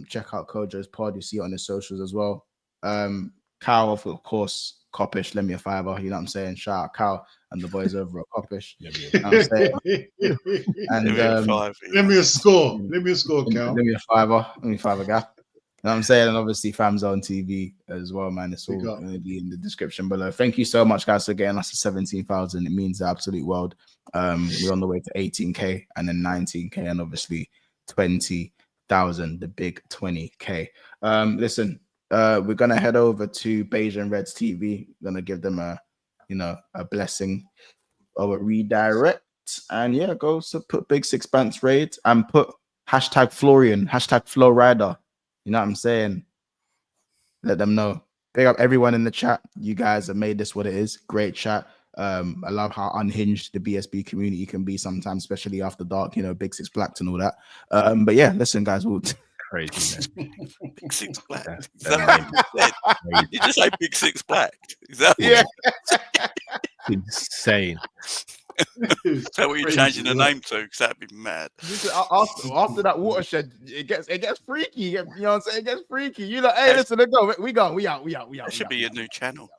check out Kojo's pod. You see it on his socials as well. Cal, of course, Coppish, lend me a fiver. You know what I'm saying? Shout out Cal and the boys over at Coppish. You know what I'm saying? And let me a score. Cal. Let me a fiver. Let me a fiver, guy. You know what I'm saying? And obviously FamZone TV as well, man. It's all going to be in the description below. Thank you so much, guys, for getting us to 17,000. It means the absolute world. We're on the way to 18K and then 19K and obviously 20,000, the big 20K. Listen, we're going to head over to Beige and Reds TV. Going to give them a blessing or a redirect. And yeah, go to put Big Six Bands raid and put hashtag Florian, hashtag Flowrider. You know what I'm saying? Let them know. Big up everyone in the chat. You guys have made this what it is. Great chat. I love how unhinged the BSB community can be sometimes, especially after dark, Big Six Blacked and all that. But yeah, listen, guys. Crazy, man. Big Six Blacked. Did you just say Big Six Blacked? Is that insane? Is that what you're changing the name to? Because that'd be mad. After that watershed, it gets freaky. You know what I'm saying? It gets freaky. You're like, hey, listen, let's go. We out. That should be a new channel.